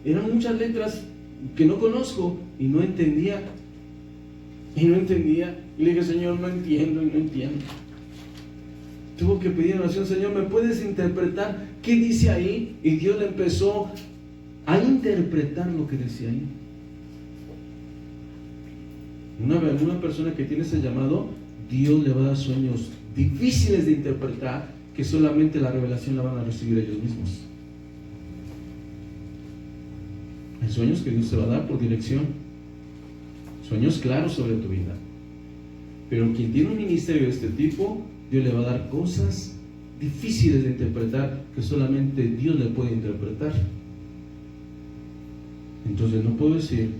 eran muchas letras que no conozco y no entendía. Y le dije, Señor, no entiendo. Tuvo que pedir en oración, Señor, ¿me puedes interpretar qué dice ahí? Y Dios le empezó a interpretar lo que decía ahí. Una persona que tiene ese llamado, Dios le va a dar sueños difíciles de interpretar, que solamente la revelación la van a recibir ellos mismos. Hay sueños que Dios te va a dar por dirección, sueños claros sobre tu vida. Pero quien tiene un ministerio de este tipo, Dios le va a dar cosas difíciles de interpretar que solamente Dios le puede interpretar. Entonces no puedo decir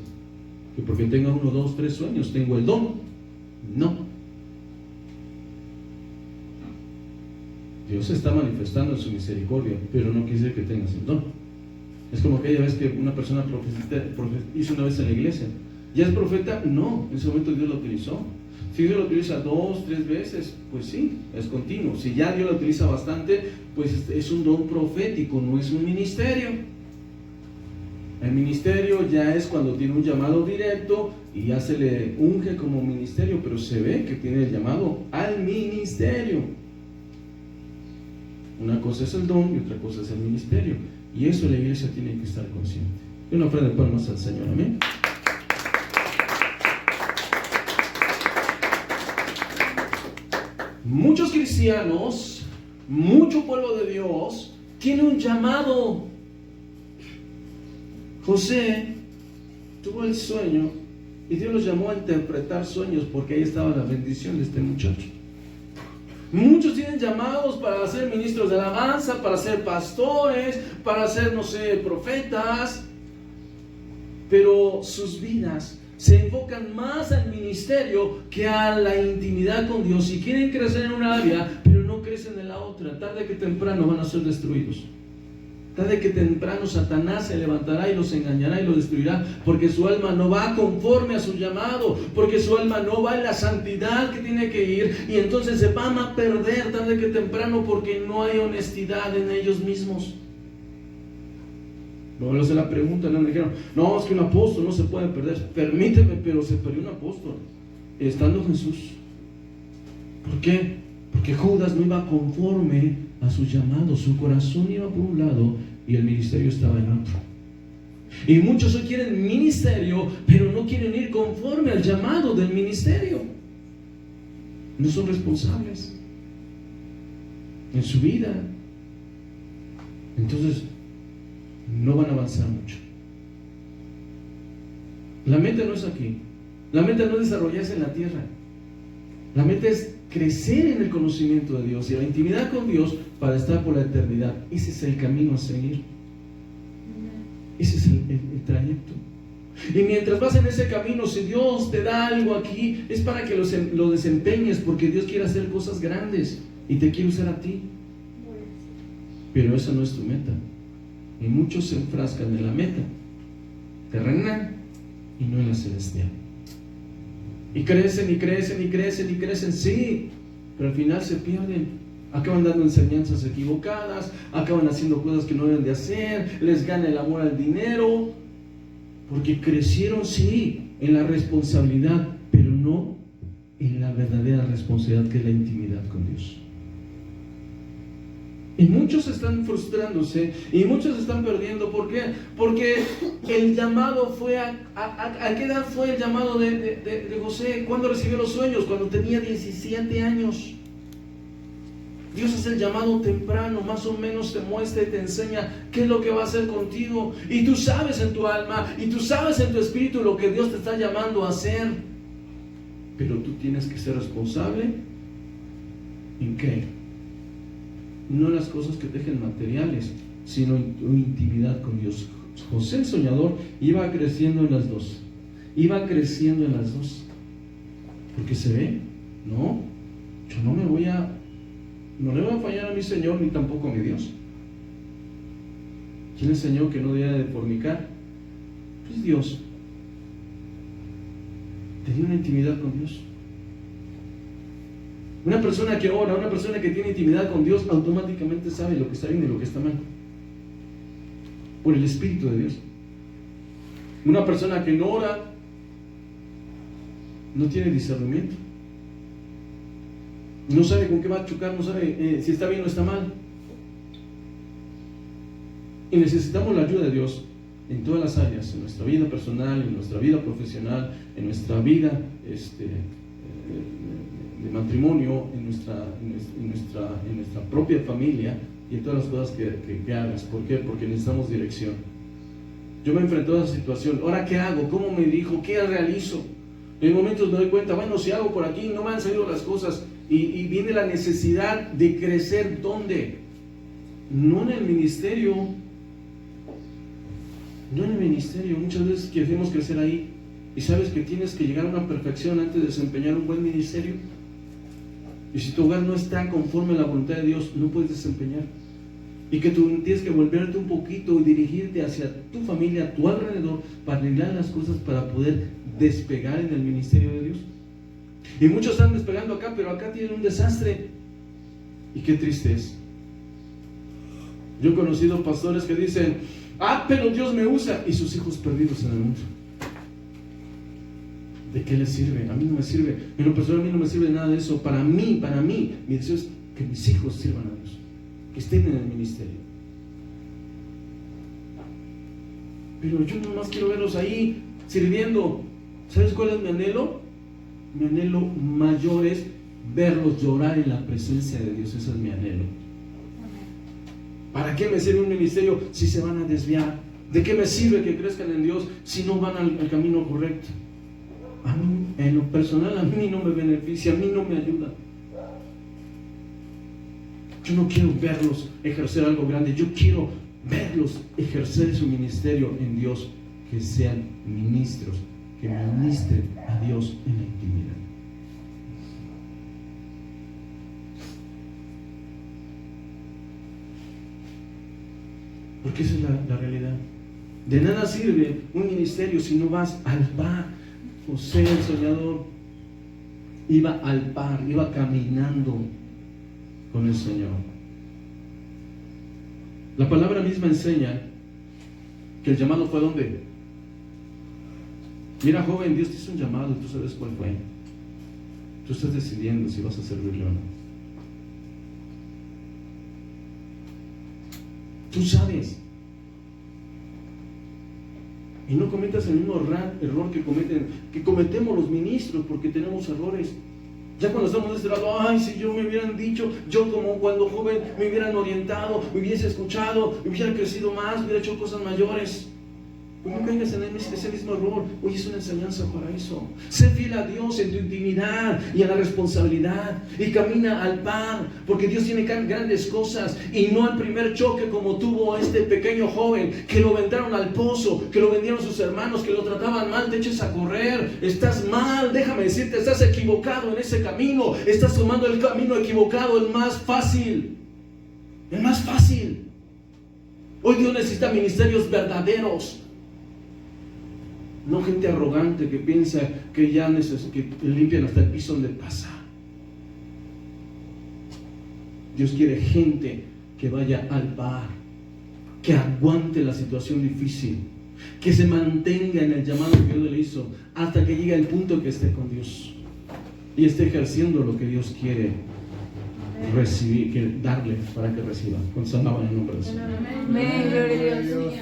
que porque tenga 1, 2, 3 sueños tengo el don. No. Dios se está manifestando en su misericordia, pero no quiere decir que tengas el don. Es como aquella vez que una persona hizo una vez en la iglesia. ¿Ya es profeta? No, en ese momento Dios lo utilizó. Si Dios lo utiliza 2, 3 veces, pues sí, es continuo. Si ya Dios lo utiliza bastante, pues es un don profético, no es un ministerio. El ministerio ya es cuando tiene un llamado directo y ya se le unge como ministerio, pero se ve que tiene el llamado al ministerio. Una cosa es el don y otra cosa es el ministerio. Y eso la iglesia tiene que estar consciente. Y una ofrenda de palmas al Señor, amén. Muchos cristianos, mucho pueblo de Dios, tiene un llamado. José tuvo el sueño y Dios los llamó a interpretar sueños, porque ahí estaba la bendición de este muchacho. Muchos tienen llamados para ser ministros de alabanza, para ser pastores, para ser, no sé, profetas, pero sus vidas se enfocan más al ministerio que a la intimidad con Dios, y quieren crecer en una área, pero no crecen en la otra. Tarde que temprano van a ser destruidos. Tarde que temprano Satanás se levantará y los engañará y los destruirá, porque su alma no va conforme a su llamado, porque su alma no va en la santidad que tiene que ir, y entonces se van a perder tarde que temprano, porque no hay honestidad en ellos mismos. Luego se la preguntan, me dijeron, no, es que un apóstol no se puede perder. Permíteme, pero se perdió un apóstol estando Jesús. ¿Por qué? Porque Judas no iba conforme a su llamado. Su corazón iba por un lado y el ministerio estaba en otro. Y muchos hoy quieren ministerio, pero no quieren ir conforme al llamado del ministerio. No son responsables en su vida. Entonces no van a avanzar mucho. La meta no es aquí. La meta no es desarrollarse en la tierra. La meta es crecer en el conocimiento de Dios y la intimidad con Dios para estar por la eternidad. Ese es el camino a seguir. Ese es el trayecto. Y mientras vas en ese camino, si Dios te da algo aquí, es para que lo desempeñes, porque Dios quiere hacer cosas grandes y te quiere usar a ti. Pero esa no es tu meta. Y muchos se enfrascan en la meta terrenal y no en la celestial. Y crecen y crecen y crecen y crecen, sí, pero al final se pierden. Acaban dando enseñanzas equivocadas, acaban haciendo cosas que no deben de hacer, les gana el amor al dinero, porque crecieron, sí, en la responsabilidad, pero no en la verdadera responsabilidad, que es la intimidad con Dios. Y muchos están frustrándose y muchos están perdiendo. ¿Por qué? Porque el llamado fue ¿a qué edad fue el llamado de José? ¿Cuándo recibió los sueños? Cuando tenía 17 años. Dios hace el llamado temprano, más o menos te muestra y te enseña qué es lo que va a hacer contigo. Y tú sabes en tu alma y tú sabes en tu espíritu lo que Dios te está llamando a hacer. Pero tú tienes que ser responsable. ¿En qué? No en las cosas que te dejen materiales, sino en tu intimidad con Dios. José el soñador iba creciendo en las dos. Iba creciendo en las dos. Porque se ve, no, yo no le voy a fallar a mi Señor ni tampoco a mi Dios. ¿Quién enseñó que no debía de fornicar? Pues Dios. Tenía una intimidad con Dios. Una persona que ora, una persona que tiene intimidad con Dios, automáticamente sabe lo que está bien y lo que está mal, por el Espíritu de Dios. Una persona que no ora no tiene discernimiento, no sabe con qué va a chocar, no sabe si está bien o está mal. Y necesitamos la ayuda de Dios en todas las áreas, en nuestra vida personal, en nuestra vida profesional, en nuestra vida de matrimonio, en nuestra propia familia y en todas las cosas que hagas. ¿Por qué? Porque necesitamos dirección. Yo me enfrenté a esa situación. ¿Ahora qué hago? ¿Cómo me dirijo? ¿Qué realizo? En momentos me doy cuenta, bueno, si hago por aquí no me han salido las cosas, y viene la necesidad de crecer. ¿Dónde? No en el ministerio. No en el ministerio. Muchas veces queremos crecer ahí, y sabes que tienes que llegar a una perfección antes de desempeñar un buen ministerio. Y si tu hogar no está conforme a la voluntad de Dios, no puedes desempeñar. Y que tú tienes que volverte un poquito y dirigirte hacia tu familia, a tu alrededor, para arreglar las cosas para poder despegar en el ministerio de Dios. Y muchos están despegando acá, pero acá tienen un desastre. Y qué triste es. Yo he conocido pastores que dicen, pero Dios me usa, y sus hijos perdidos en el mundo. ¿De qué les sirve? A mí no me sirve. En lo personal, a mí no me sirve de nada de eso. Para mí, mi deseo es que mis hijos sirvan a Dios, que estén en el ministerio. Pero yo nomás quiero verlos ahí sirviendo. ¿Sabes cuál es mi anhelo? Mi anhelo mayor es verlos llorar en la presencia de Dios. Ese es mi anhelo. ¿Para qué me sirve un ministerio si se van a desviar? ¿De qué me sirve que crezcan en Dios si no van al camino correcto? A mí, en lo personal, a mí no me beneficia, a mí no me ayuda. Yo no quiero verlos ejercer algo grande, yo quiero verlos ejercer su ministerio en Dios, que sean ministros, que ministren a Dios en la intimidad. Porque esa es la realidad. De nada sirve un ministerio si no vas al par. José el soñador iba al par, iba caminando con el Señor. La palabra misma enseña que el llamado fue ¿a dónde? Mira, joven, Dios te hizo un llamado y tú sabes cuál fue. Tú estás decidiendo si vas a servirle o no. Tú sabes. Y no cometas el mismo error que cometemos los ministros, porque tenemos errores. Ya cuando estamos de este lado, si yo me hubieran dicho, yo como cuando joven me hubieran orientado, me hubiese escuchado, me hubiera crecido más, hubiera hecho cosas mayores. Pues no caigas en ese mismo error. Hoy es una enseñanza para eso. Sé fiel a Dios en tu intimidad y a la responsabilidad. Y camina al par, porque Dios tiene grandes cosas. Y no al primer choque como tuvo este pequeño joven, que lo vendieron al pozo, que lo vendieron sus hermanos, que lo trataban mal, te eches a correr. Estás mal, déjame decirte, estás equivocado en ese camino. Estás tomando el camino equivocado, el más fácil. El más fácil. Hoy Dios necesita ministerios verdaderos. No gente arrogante que piensa que ya que limpian hasta el piso donde pasa. Dios quiere gente que vaya al par, que aguante la situación difícil, que se mantenga en el llamado que Dios le hizo hasta que llegue el punto que esté con Dios y esté ejerciendo lo que Dios quiere recibir, quiere darle para que reciba. Cuando se alaban en el nombre de Dios. Amén, gloria a Dios.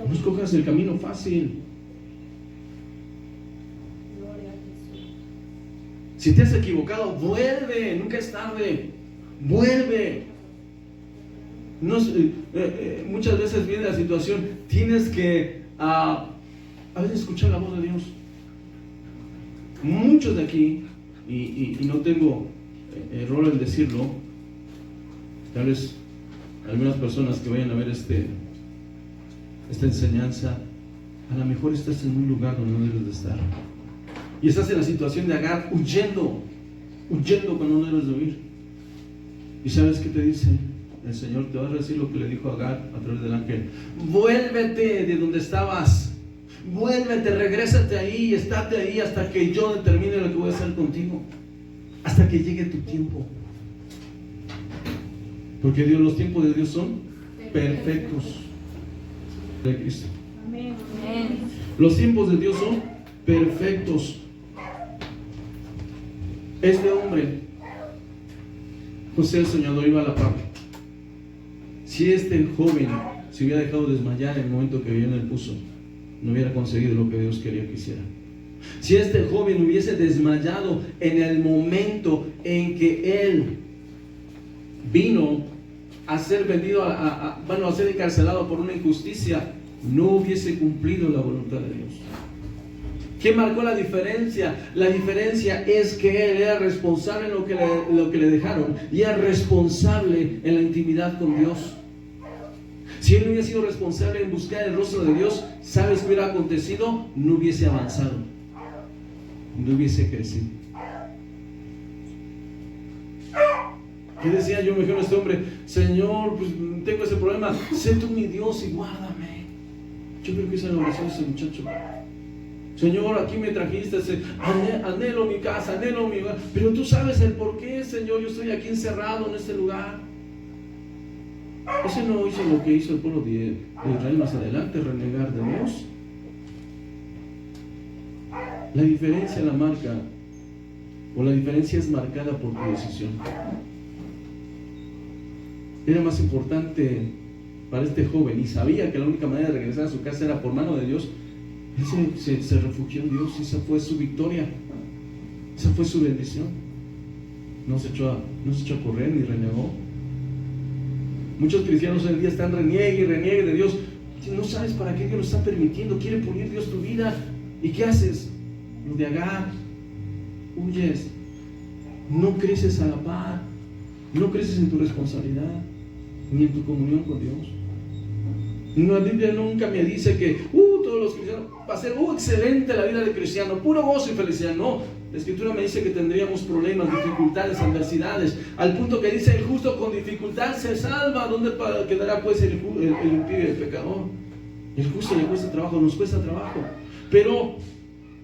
No escojas el camino fácil. Si te has equivocado, vuelve, nunca es tarde. Vuelve. No, muchas veces viene la situación, tienes que a veces escuchar la voz de Dios. Muchos de aquí, y no tengo error en decirlo, tal vez algunas personas que vayan a ver esta enseñanza, a lo mejor estás en un lugar donde no debes de estar y estás en la situación de Agar, huyendo cuando no debes de huir. ¿Y sabes qué te dice el Señor? Te va a decir lo que le dijo a Agar a través del ángel: vuélvete de donde estabas, vuélvete, regrésate ahí, estate ahí hasta que yo determine lo que voy a hacer contigo, hasta que llegue tu tiempo. Porque los tiempos de Dios son perfectos. De Cristo. Amén. Los tiempos de Dios son perfectos. Este hombre, José el soñador, iba a la par. Si este joven se hubiera dejado desmayar en el momento que vivía en el pozo, no hubiera conseguido lo que Dios quería que hiciera. Si este joven hubiese desmayado en el momento en que él vino a ser vendido, a ser encarcelado por una injusticia, no hubiese cumplido la voluntad de Dios. ¿Qué marcó la diferencia? La diferencia es que él era responsable en lo que le dejaron y era responsable en la intimidad con Dios. Si él no hubiera sido responsable en buscar el rostro de Dios, ¿sabes qué hubiera acontecido? No hubiese avanzado, no hubiese crecido. ¿Qué decía yo? Me dijo este hombre: Señor, pues tengo ese problema, sé tú mi Dios y guárdame. Yo creo que esa es la oración de ese muchacho. Señor, aquí me trajiste, anhelo mi casa, anhelo mi hogar, pero tú sabes el por qué, Señor, yo estoy aquí encerrado en este lugar. Ese no hizo lo que hizo el pueblo de Israel más adelante, renegar de Dios. La diferencia la marca, o la diferencia es marcada por tu decisión. Era más importante para este joven, y sabía que la única manera de regresar a su casa era por mano de Dios. Él se refugió en Dios, y esa fue su victoria, esa fue su bendición. No se echó a correr ni renegó. Muchos cristianos hoy en día están reniegue de Dios. No sabes para qué Dios lo está permitiendo. Quiere pulir Dios tu vida. ¿Y qué haces? Lo de Agar. Huyes. No creces a la par. No creces en tu responsabilidad ni en tu comunión con Dios. La Biblia nunca me dice que todos los cristianos va a ser excelente la vida de cristiano, puro gozo y felicidad. No, la Escritura me dice que tendríamos problemas, dificultades, adversidades, al punto que dice: el justo con dificultad se salva. ¿Dónde quedará pues el impío y el pecador? El justo le cuesta trabajo, nos cuesta trabajo. Pero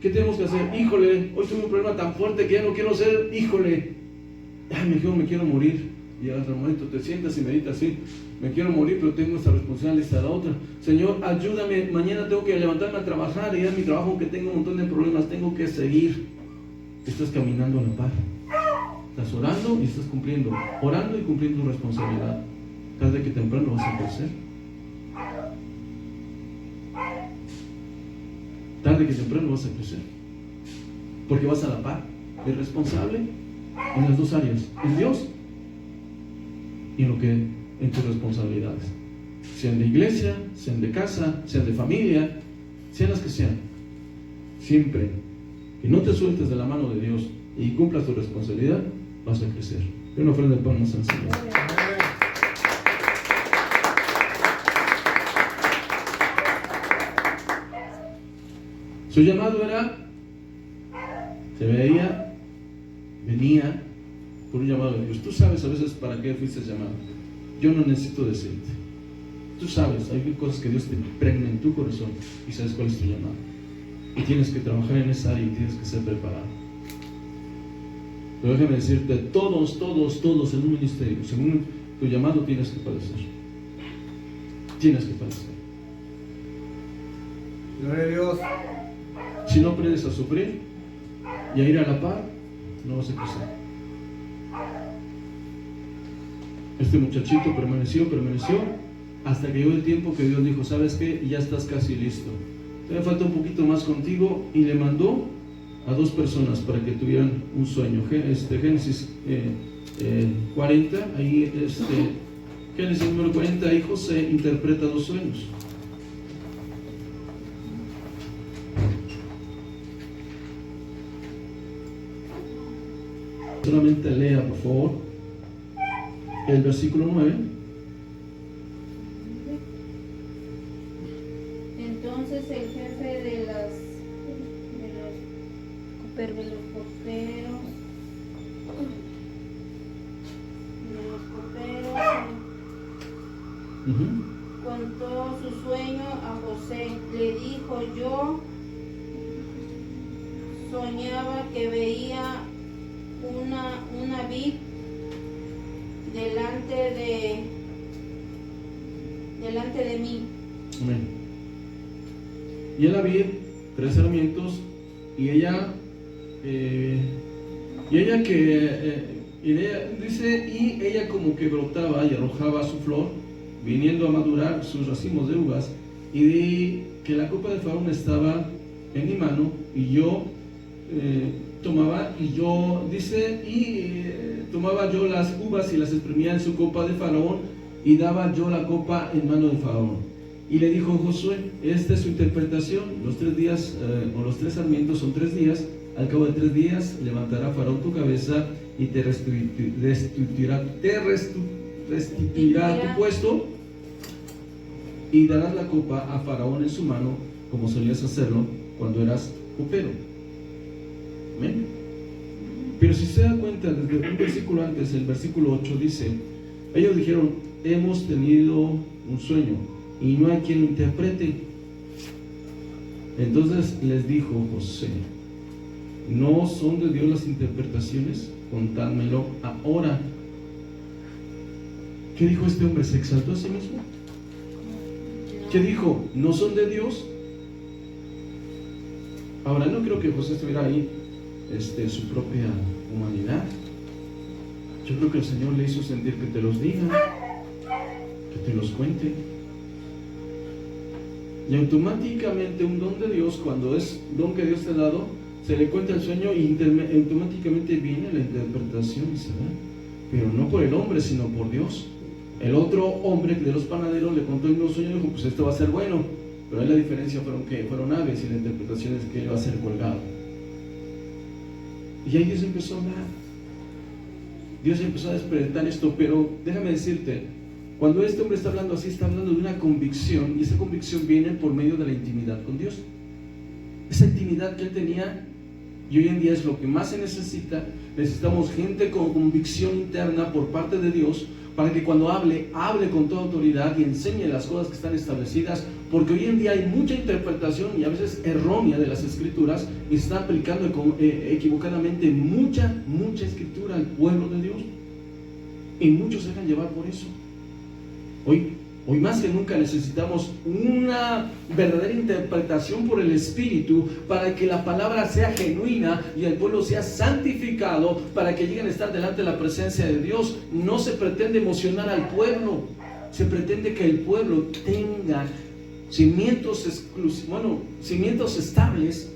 ¿qué tenemos que hacer? Híjole, hoy tuve un problema tan fuerte que ya no quiero ser. Me quiero morir. Y al momento te sientas y meditas así: me quiero morir, pero tengo esta responsabilidad, esta la otra. Señor, ayúdame, mañana tengo que levantarme a trabajar, y a mi trabajo, aunque tengo un montón de problemas, tengo que seguir. Estás caminando a la par. Estás orando y estás cumpliendo, orando y cumpliendo tu responsabilidad. Tarde que temprano vas a crecer. Tarde que temprano vas a crecer. Porque vas a la par. Eres responsable en las dos áreas: en Dios y en tus responsabilidades. sean de iglesia, sean de casa, sean de familia, sean las que sean. Siempre que no te sueltes de la mano de Dios y cumplas tu responsabilidad, vas a crecer. Y una ofrenda de palmas al Señor. Su llamado venía por un llamado de Dios. Tú sabes a veces para qué fuiste llamado. Yo no necesito decirte. Tú sabes, hay cosas que Dios te impregna en tu corazón y sabes cuál es tu llamado. Y tienes que trabajar en esa área y tienes que ser preparado. Pero déjame decirte, todos en un ministerio, según tu llamado, tienes que padecer. Tienes que padecer. Gloria a Dios. Si no aprendes a sufrir y a ir a la par, no vas a crecer. Este muchachito permaneció hasta que llegó el tiempo que Dios dijo, ¿sabes qué? Ya estás casi listo. Te falta un poquito más contigo, y le mandó a 2 personas para que tuvieran un sueño. Génesis 40, ahí Génesis número 40, ahí José interpreta 2 sueños. Solamente lea, por favor, el versículo 9. Entonces el jefe de los coperos contó su sueño a José. Le dijo, yo soñaba que veía una vid delante de mí. Amén. Y él había 3 sarmientos, y ella dice, y ella como que brotaba y arrojaba su flor, viniendo a madurar sus racimos de uvas, y di que la copa de Faraón estaba en mi mano, y yo tomaba yo las uvas y las exprimía en su copa de Faraón, y daba yo la copa en mano de Faraón. Y le dijo Josué, esta es su interpretación, los 3 días, o los 3 sarmientos son 3 días, al cabo de 3 días levantará Faraón tu cabeza y te restituirá tu puesto, y darás la copa a Faraón en su mano, como solías hacerlo cuando eras copero. Amén. Pero si se da cuenta, desde un versículo antes, el versículo 8 dice, ellos dijeron, hemos tenido un sueño y no hay quien lo interprete. Entonces les dijo José, ¿no son de Dios las interpretaciones? Contádmelo ahora. ¿Qué dijo este hombre? ¿Se exaltó a sí mismo? ¿Qué dijo? ¿No son de Dios? Ahora, no creo que José estuviera ahí su propia humanidad. Yo creo que el Señor le hizo sentir que te los diga, que te los cuente. Y automáticamente un don de Dios, cuando es don que Dios te ha dado, se le cuenta el sueño y automáticamente viene la interpretación y se da. Pero no por el hombre, sino por Dios. El otro hombre de los panaderos le contó el mismo sueño y dijo, pues esto va a ser bueno. Pero ahí la diferencia fueron aves, y la interpretación es que él va a ser colgado. Y ahí Dios empezó a hablar. Dios empezó a despertar esto, pero déjame decirte, cuando este hombre está hablando así, está hablando de una convicción, y esa convicción viene por medio de la intimidad con Dios. Esa intimidad que él tenía, y hoy en día es lo que más se necesita. Necesitamos gente con convicción interna por parte de Dios, para que cuando hable con toda autoridad y enseñe las cosas que están establecidas, porque hoy en día hay mucha interpretación y a veces errónea de las escrituras, y se está aplicando equivocadamente mucha escritura al pueblo de Dios, y muchos se dejan llevar por eso. Hoy más que nunca necesitamos una verdadera interpretación por el Espíritu, para que la palabra sea genuina y el pueblo sea santificado, para que lleguen a estar delante de la presencia de Dios. No se pretende emocionar al pueblo, se pretende que el pueblo tenga cimientos estables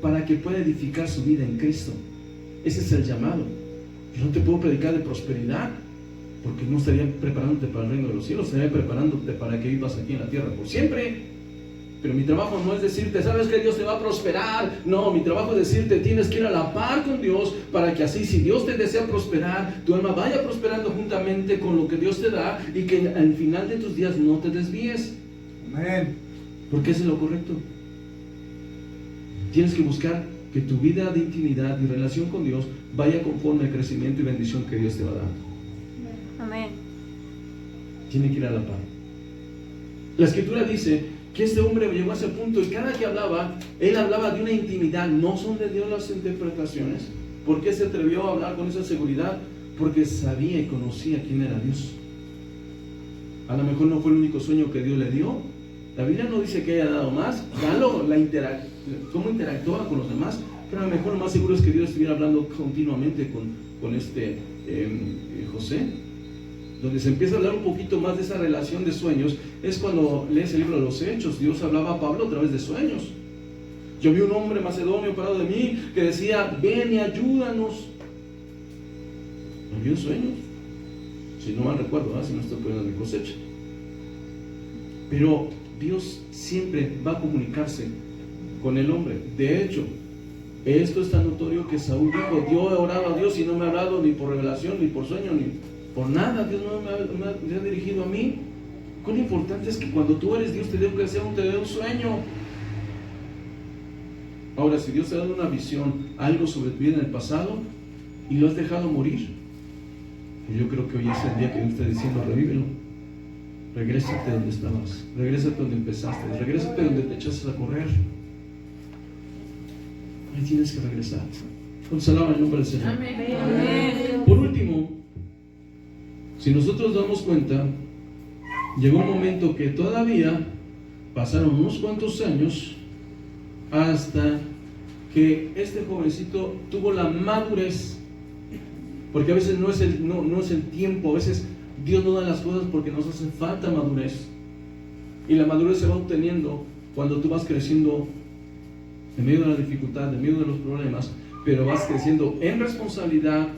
para que pueda edificar su vida en Cristo. Ese es el llamado. Yo no te puedo predicar de prosperidad, porque no estaría preparándote para el reino de los cielos, estaría preparándote para que vivas aquí en la tierra por siempre. Pero mi trabajo no es decirte, ¿sabes que Dios te va a prosperar? No, mi trabajo es decirte, tienes que ir a la par con Dios para que así, si Dios te desea prosperar, tu alma vaya prosperando juntamente con lo que Dios te da y que al final de tus días no te desvíes. Amén. Porque eso es lo correcto. Tienes que buscar que tu vida de intimidad y relación con Dios vaya conforme al crecimiento y bendición que Dios te va dando. Amén. Tiene que ir a la par. La Escritura dice que este hombre llegó a ese punto y cada que hablaba, él hablaba de una intimidad. No son de Dios las interpretaciones. ¿Por qué se atrevió a hablar con esa seguridad? Porque sabía y conocía quién era Dios. A lo mejor no fue el único sueño que Dios le dio. La Biblia no dice que haya dado más. Dalo, cómo interactuaba con los demás. Pero a lo mejor lo más seguro es que Dios estuviera hablando continuamente con José. Donde se empieza a hablar un poquito más de esa relación de sueños es cuando lees el libro de los Hechos. Dios hablaba a Pablo a través de sueños. Yo vi un hombre macedonio parado de mí que decía, ven y ayúdanos. ¿No vio sueños? Si no mal recuerdo, si no estoy poniendo mi cosecha. Pero Dios siempre va a comunicarse con el hombre. De hecho, esto es tan notorio que Saúl dijo, yo he orado a Dios y no me ha hablado ni por revelación, ni por sueño, ni por nada. Dios no me ha dirigido a mí. Cuán importante es que cuando tú eres Dios te dé un sueño. Ahora, si Dios te ha dado una visión, algo sobre tu vida en el pasado y lo has dejado morir, pues yo creo que hoy es el día que Dios está diciendo, revívelo. Regrésate donde estabas, regrésate donde empezaste, regrésate donde te echaste a correr. Ahí tienes que regresar. Entonces alaba el nombre del Señor. Amén. Por último, si nosotros damos cuenta, llegó un momento que todavía pasaron unos cuantos años hasta que este jovencito tuvo la madurez, porque a veces no es el tiempo, a veces Dios no da las cosas porque nos hace falta madurez, y la madurez se va obteniendo cuando tú vas creciendo en medio de la dificultad, en medio de los problemas, pero vas creciendo en responsabilidad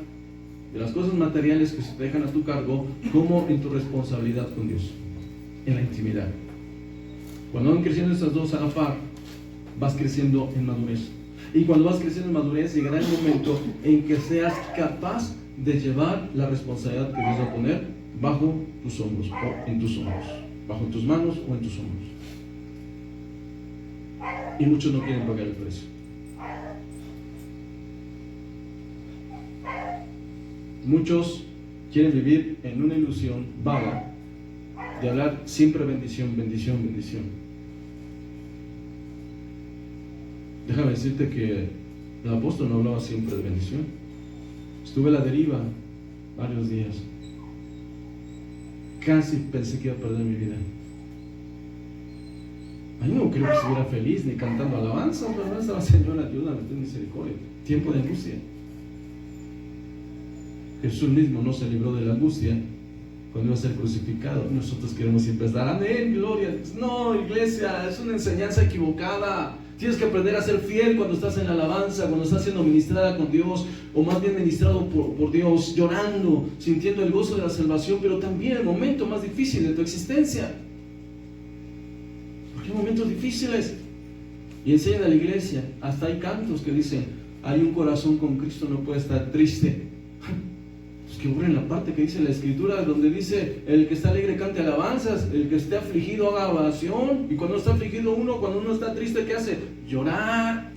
de las cosas materiales que se te dejan a tu cargo, como en tu responsabilidad con Dios, en la intimidad. Cuando van creciendo estas dos a la par, vas creciendo en madurez. Y cuando vas creciendo en madurez, llegará el momento en que seas capaz de llevar la responsabilidad que Dios va a poner bajo tus hombros o en tus hombros, bajo tus manos o en tus hombros. Y muchos no quieren pagar el precio. Muchos quieren vivir en una ilusión vaga de hablar siempre bendición, bendición, bendición. Déjame decirte que el apóstol no hablaba siempre de bendición. Estuve a la deriva varios días. Casi pensé que iba a perder mi vida. Ahí no creo que estuviera feliz ni cantando alabanza, pero estaba, Señor, ayúdame, ten misericordia. Tiempo de angustia. Jesús mismo no se libró de la angustia cuando iba a ser crucificado. Nosotros queremos siempre estar, amén, gloria a Dios. No, iglesia, es una enseñanza equivocada. Tienes que aprender a ser fiel cuando estás en la alabanza, cuando estás siendo ministrada con Dios, o más bien ministrado por Dios, llorando, sintiendo el gozo de la salvación, pero también el momento más difícil de tu existencia. Porque hay momentos difíciles. Y enseñan a la iglesia, hasta hay cantos que dicen, hay un corazón con Cristo, no puede estar triste. Que ocurre la parte que dice la Escritura, donde dice, el que está alegre cante alabanzas, el que esté afligido haga oración. Y cuando está afligido cuando uno está triste, ¿qué hace? Llorar.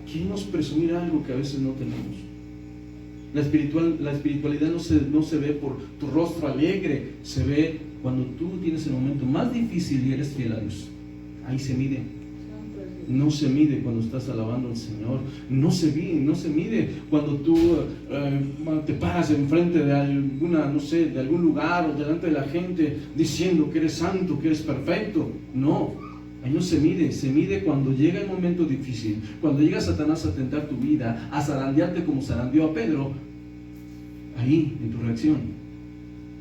Queremos presumir algo que a veces no tenemos. La espiritualidad no se ve por tu rostro alegre, se ve cuando tú tienes el momento más difícil y eres fiel a Dios. Ahí se mide. No se mide cuando estás alabando al Señor. No se mide cuando tú te paras enfrente de de algún lugar o delante de la gente diciendo que eres santo, que eres perfecto. No, ahí no se mide. Se mide cuando llega el momento difícil, cuando llega Satanás a tentar tu vida, a zarandearte como zarandeó a Pedro. Ahí, en tu reacción,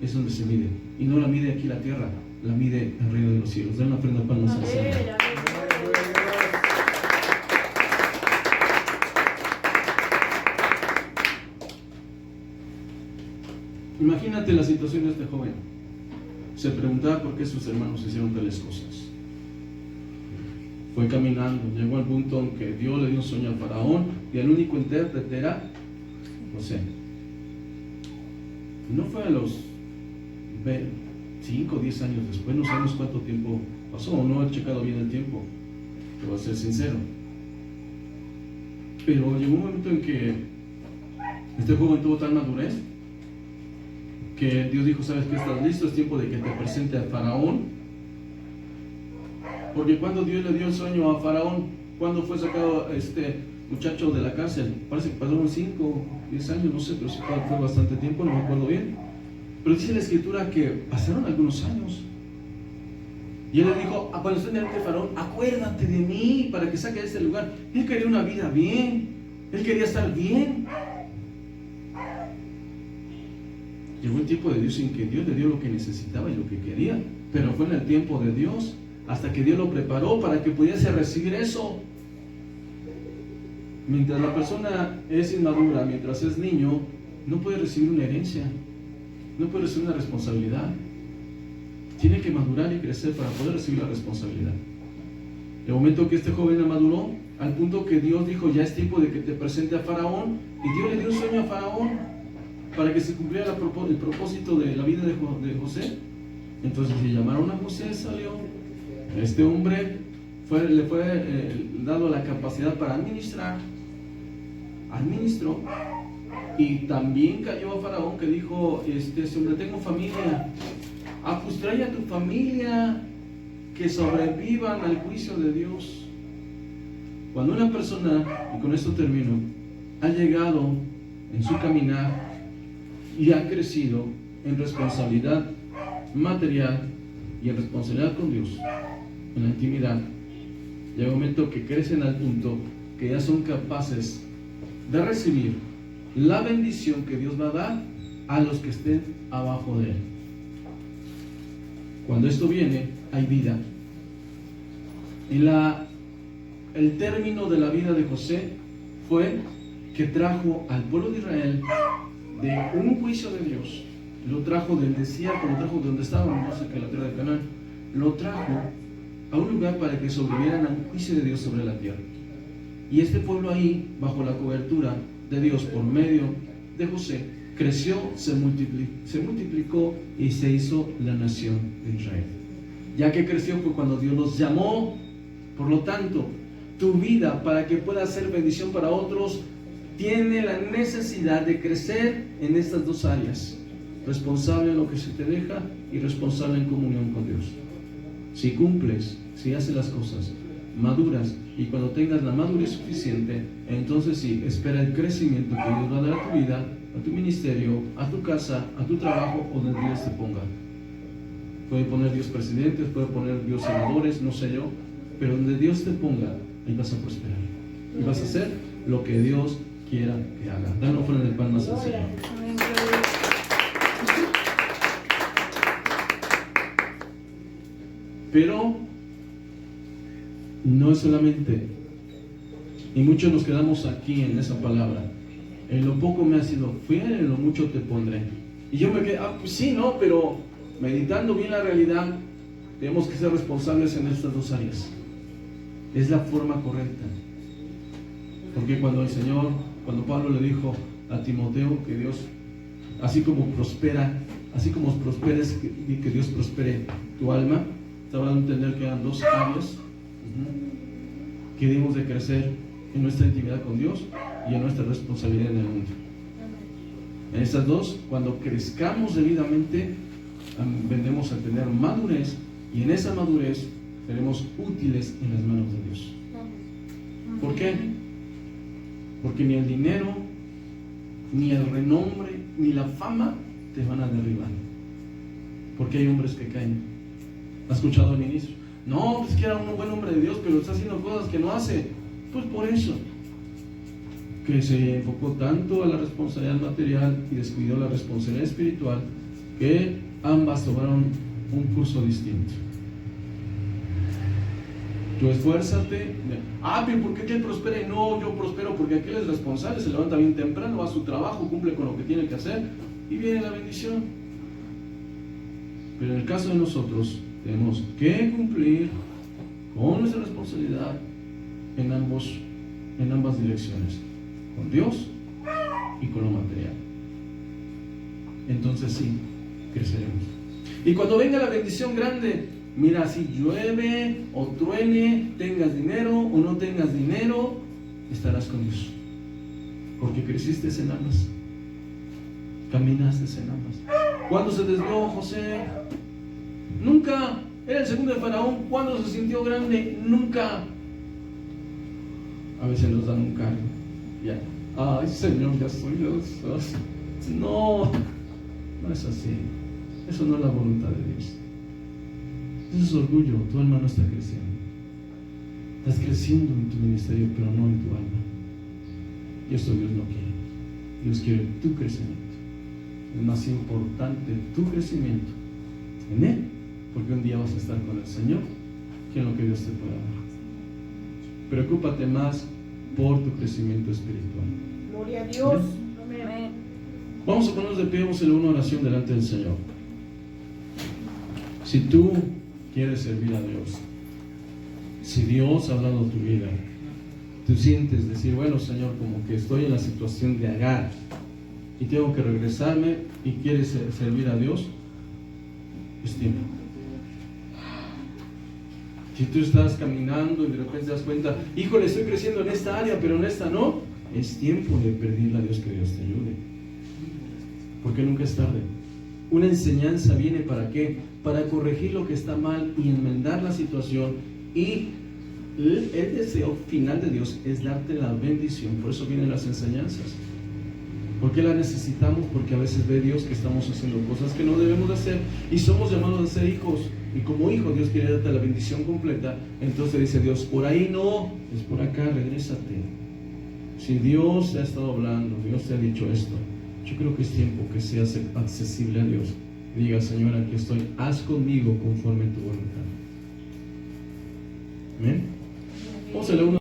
es donde se mide. Y no la mide aquí la tierra, la mide el reino de los cielos. Den una ofrenda de palmas al Señor. Imagínate la situación de este joven. Se preguntaba por qué sus hermanos hicieron tales cosas. Fue caminando, llegó al punto en que Dios le dio un sueño al faraón y el único intérprete era José. No fue a los 5 o 10 años después, no sabemos cuánto tiempo pasó, no he checado bien el tiempo, te voy a ser sincero. Pero llegó un momento en que este joven tuvo tal madurez que Dios dijo: ¿sabes qué? ¿Estás listo? Es tiempo de que te presente al faraón. Porque cuando Dios le dio el sueño a faraón, cuando fue sacado este muchacho de la cárcel, parece que pasaron 5 o 10 años, no sé, pero sí fue bastante tiempo, no me acuerdo bien. Pero dice la escritura que pasaron algunos años. Y él le dijo: cuando esté delante de faraón, acuérdate de mí para que saque de ese lugar. Él quería una vida bien, él quería estar bien. Llegó el tiempo de Dios en que Dios le dio lo que necesitaba y lo que quería, pero fue en el tiempo de Dios, hasta que Dios lo preparó para que pudiese recibir eso. Mientras la persona es inmadura, mientras es niño, no puede recibir una herencia, no puede recibir una responsabilidad. Tiene que madurar y crecer para poder recibir la responsabilidad. El momento que este joven maduró, al punto que Dios dijo: ya es tiempo de que te presente a faraón, y Dios le dio un sueño a faraón para que se cumpliera el propósito de la vida de José. Entonces le llamaron a José, salió. Este hombre le fue dado la capacidad para administrar, administró, y también cayó a faraón, que dijo: ese hombre, tengo familia, pues trae a tu familia, que sobrevivan al juicio de Dios. Cuando una persona, y con esto termino, ha llegado en su caminar y ha crecido en responsabilidad material y en responsabilidad con Dios, en la intimidad, llega un momento que crecen al punto que ya son capaces de recibir la bendición que Dios va a dar a los que estén abajo de él. Cuando esto viene, hay vida. Y el término de la vida de José fue que trajo al pueblo de Israel de un juicio de Dios. Lo trajo del desierto, lo trajo de donde estaban, no sé qué, la tierra de Canaán. Lo trajo a un lugar para que sobrevivieran a un juicio de Dios sobre la tierra. Y este pueblo ahí, bajo la cobertura de Dios por medio de José, creció, se multiplicó y se hizo la nación de Israel. Ya que creció fue cuando Dios los llamó. Por lo tanto, tu vida, para que pueda ser bendición para otros, tiene la necesidad de crecer en estas dos áreas: responsable en lo que se te deja y responsable en comunión con Dios. Si cumples, si haces las cosas, maduras, y cuando tengas la madurez suficiente, entonces sí, espera el crecimiento que Dios va a dar a tu vida, a tu ministerio, a tu casa, a tu trabajo, o donde Dios te ponga. Puede poner Dios presidentes, puede poner Dios senadores, no sé yo, pero donde Dios te ponga, ahí vas a prosperar y vas a hacer lo que Dios quiera que haga. Dan una ofrenda de pan más al Señor. Pero no es solamente, y muchos nos quedamos aquí en esa palabra: en lo poco me has sido fiel, en lo mucho te pondré. Y yo me quedé: pues sí, no, pero meditando bien la realidad, tenemos que ser responsables en estas dos áreas. Es la forma correcta. Porque cuando Pablo le dijo a Timoteo que Dios, así como prosperes, que Dios prospere tu alma, estaba dando a entender que eran dos áreas que debemos de crecer en nuestra intimidad con Dios y en nuestra responsabilidad en el mundo. En estas dos, cuando crezcamos debidamente, vendremos a tener madurez, y en esa madurez seremos útiles en las manos de Dios. ¿Por qué? Porque ni el dinero, ni el renombre, ni la fama te van a derribar. Porque hay hombres que caen. ¿Has escuchado al ministro? No, pues que era un buen hombre de Dios, pero está haciendo cosas que no hace. Pues por eso, que se enfocó tanto a la responsabilidad material y descuidó la responsabilidad espiritual, que ambas tomaron un curso distinto. Tú esfuérzate. Pero ¿por qué él prospera y no yo prospero? Porque aquel es responsable, se levanta bien temprano, va a su trabajo, cumple con lo que tiene que hacer. y viene la bendición. Pero en el caso de nosotros, tenemos que cumplir con nuestra responsabilidad en ambas direcciones, con Dios y con lo material. Entonces sí, creceremos. Y cuando venga la bendición grande, mira, si llueve o truene, tengas dinero o no tengas dinero, estarás con Dios. Porque creciste en ambas, caminaste en ambas. ¿Cuándo se desvió José? Nunca. Era el segundo de Faraón. ¿Cuándo se sintió grande? Nunca. A veces nos dan un cargo. Ya. Ay, Señor, ya soy Dios. No, no es así. Eso no es la voluntad de Dios. Eso es orgullo. Tu alma no está creciendo. Estás creciendo en tu ministerio, pero no en tu alma. Y eso Dios no quiere. Dios quiere tu crecimiento. Es más importante tu crecimiento en Él, porque un día vas a estar con el Señor, que en lo que Dios te pueda dar. Preocúpate más por tu crecimiento espiritual. Gloria a Dios. Amén. Vamos a ponernos de pie, vamos a hacer una oración delante del Señor. Si tú quieres servir a Dios, si Dios ha hablado tu vida, tú sientes decir, bueno, Señor, como que estoy en la situación de Agar y tengo que regresarme y quieres servir a Dios, es tiempo. Si tú estás caminando y de repente te das cuenta, híjole, estoy creciendo en esta área, pero en esta no, es tiempo de pedirle a Dios que Dios te ayude. Porque nunca es tarde. Una enseñanza viene ¿para qué? Para corregir lo que está mal y enmendar la situación. Y el deseo final de Dios es darte la bendición. Por eso vienen las enseñanzas. ¿Por qué las necesitamos? Porque a veces ve Dios que estamos haciendo cosas que no debemos de hacer y somos llamados a ser hijos. Y como hijo Dios quiere darte la bendición completa. Entonces dice Dios, por ahí no, es por acá, regrésate. Si Dios te ha estado hablando, Dios te ha dicho esto, yo creo que es tiempo que seas accesible a Dios. Y diga, Señor, aquí estoy, haz conmigo conforme tu voluntad. Amén. Vamos a leer una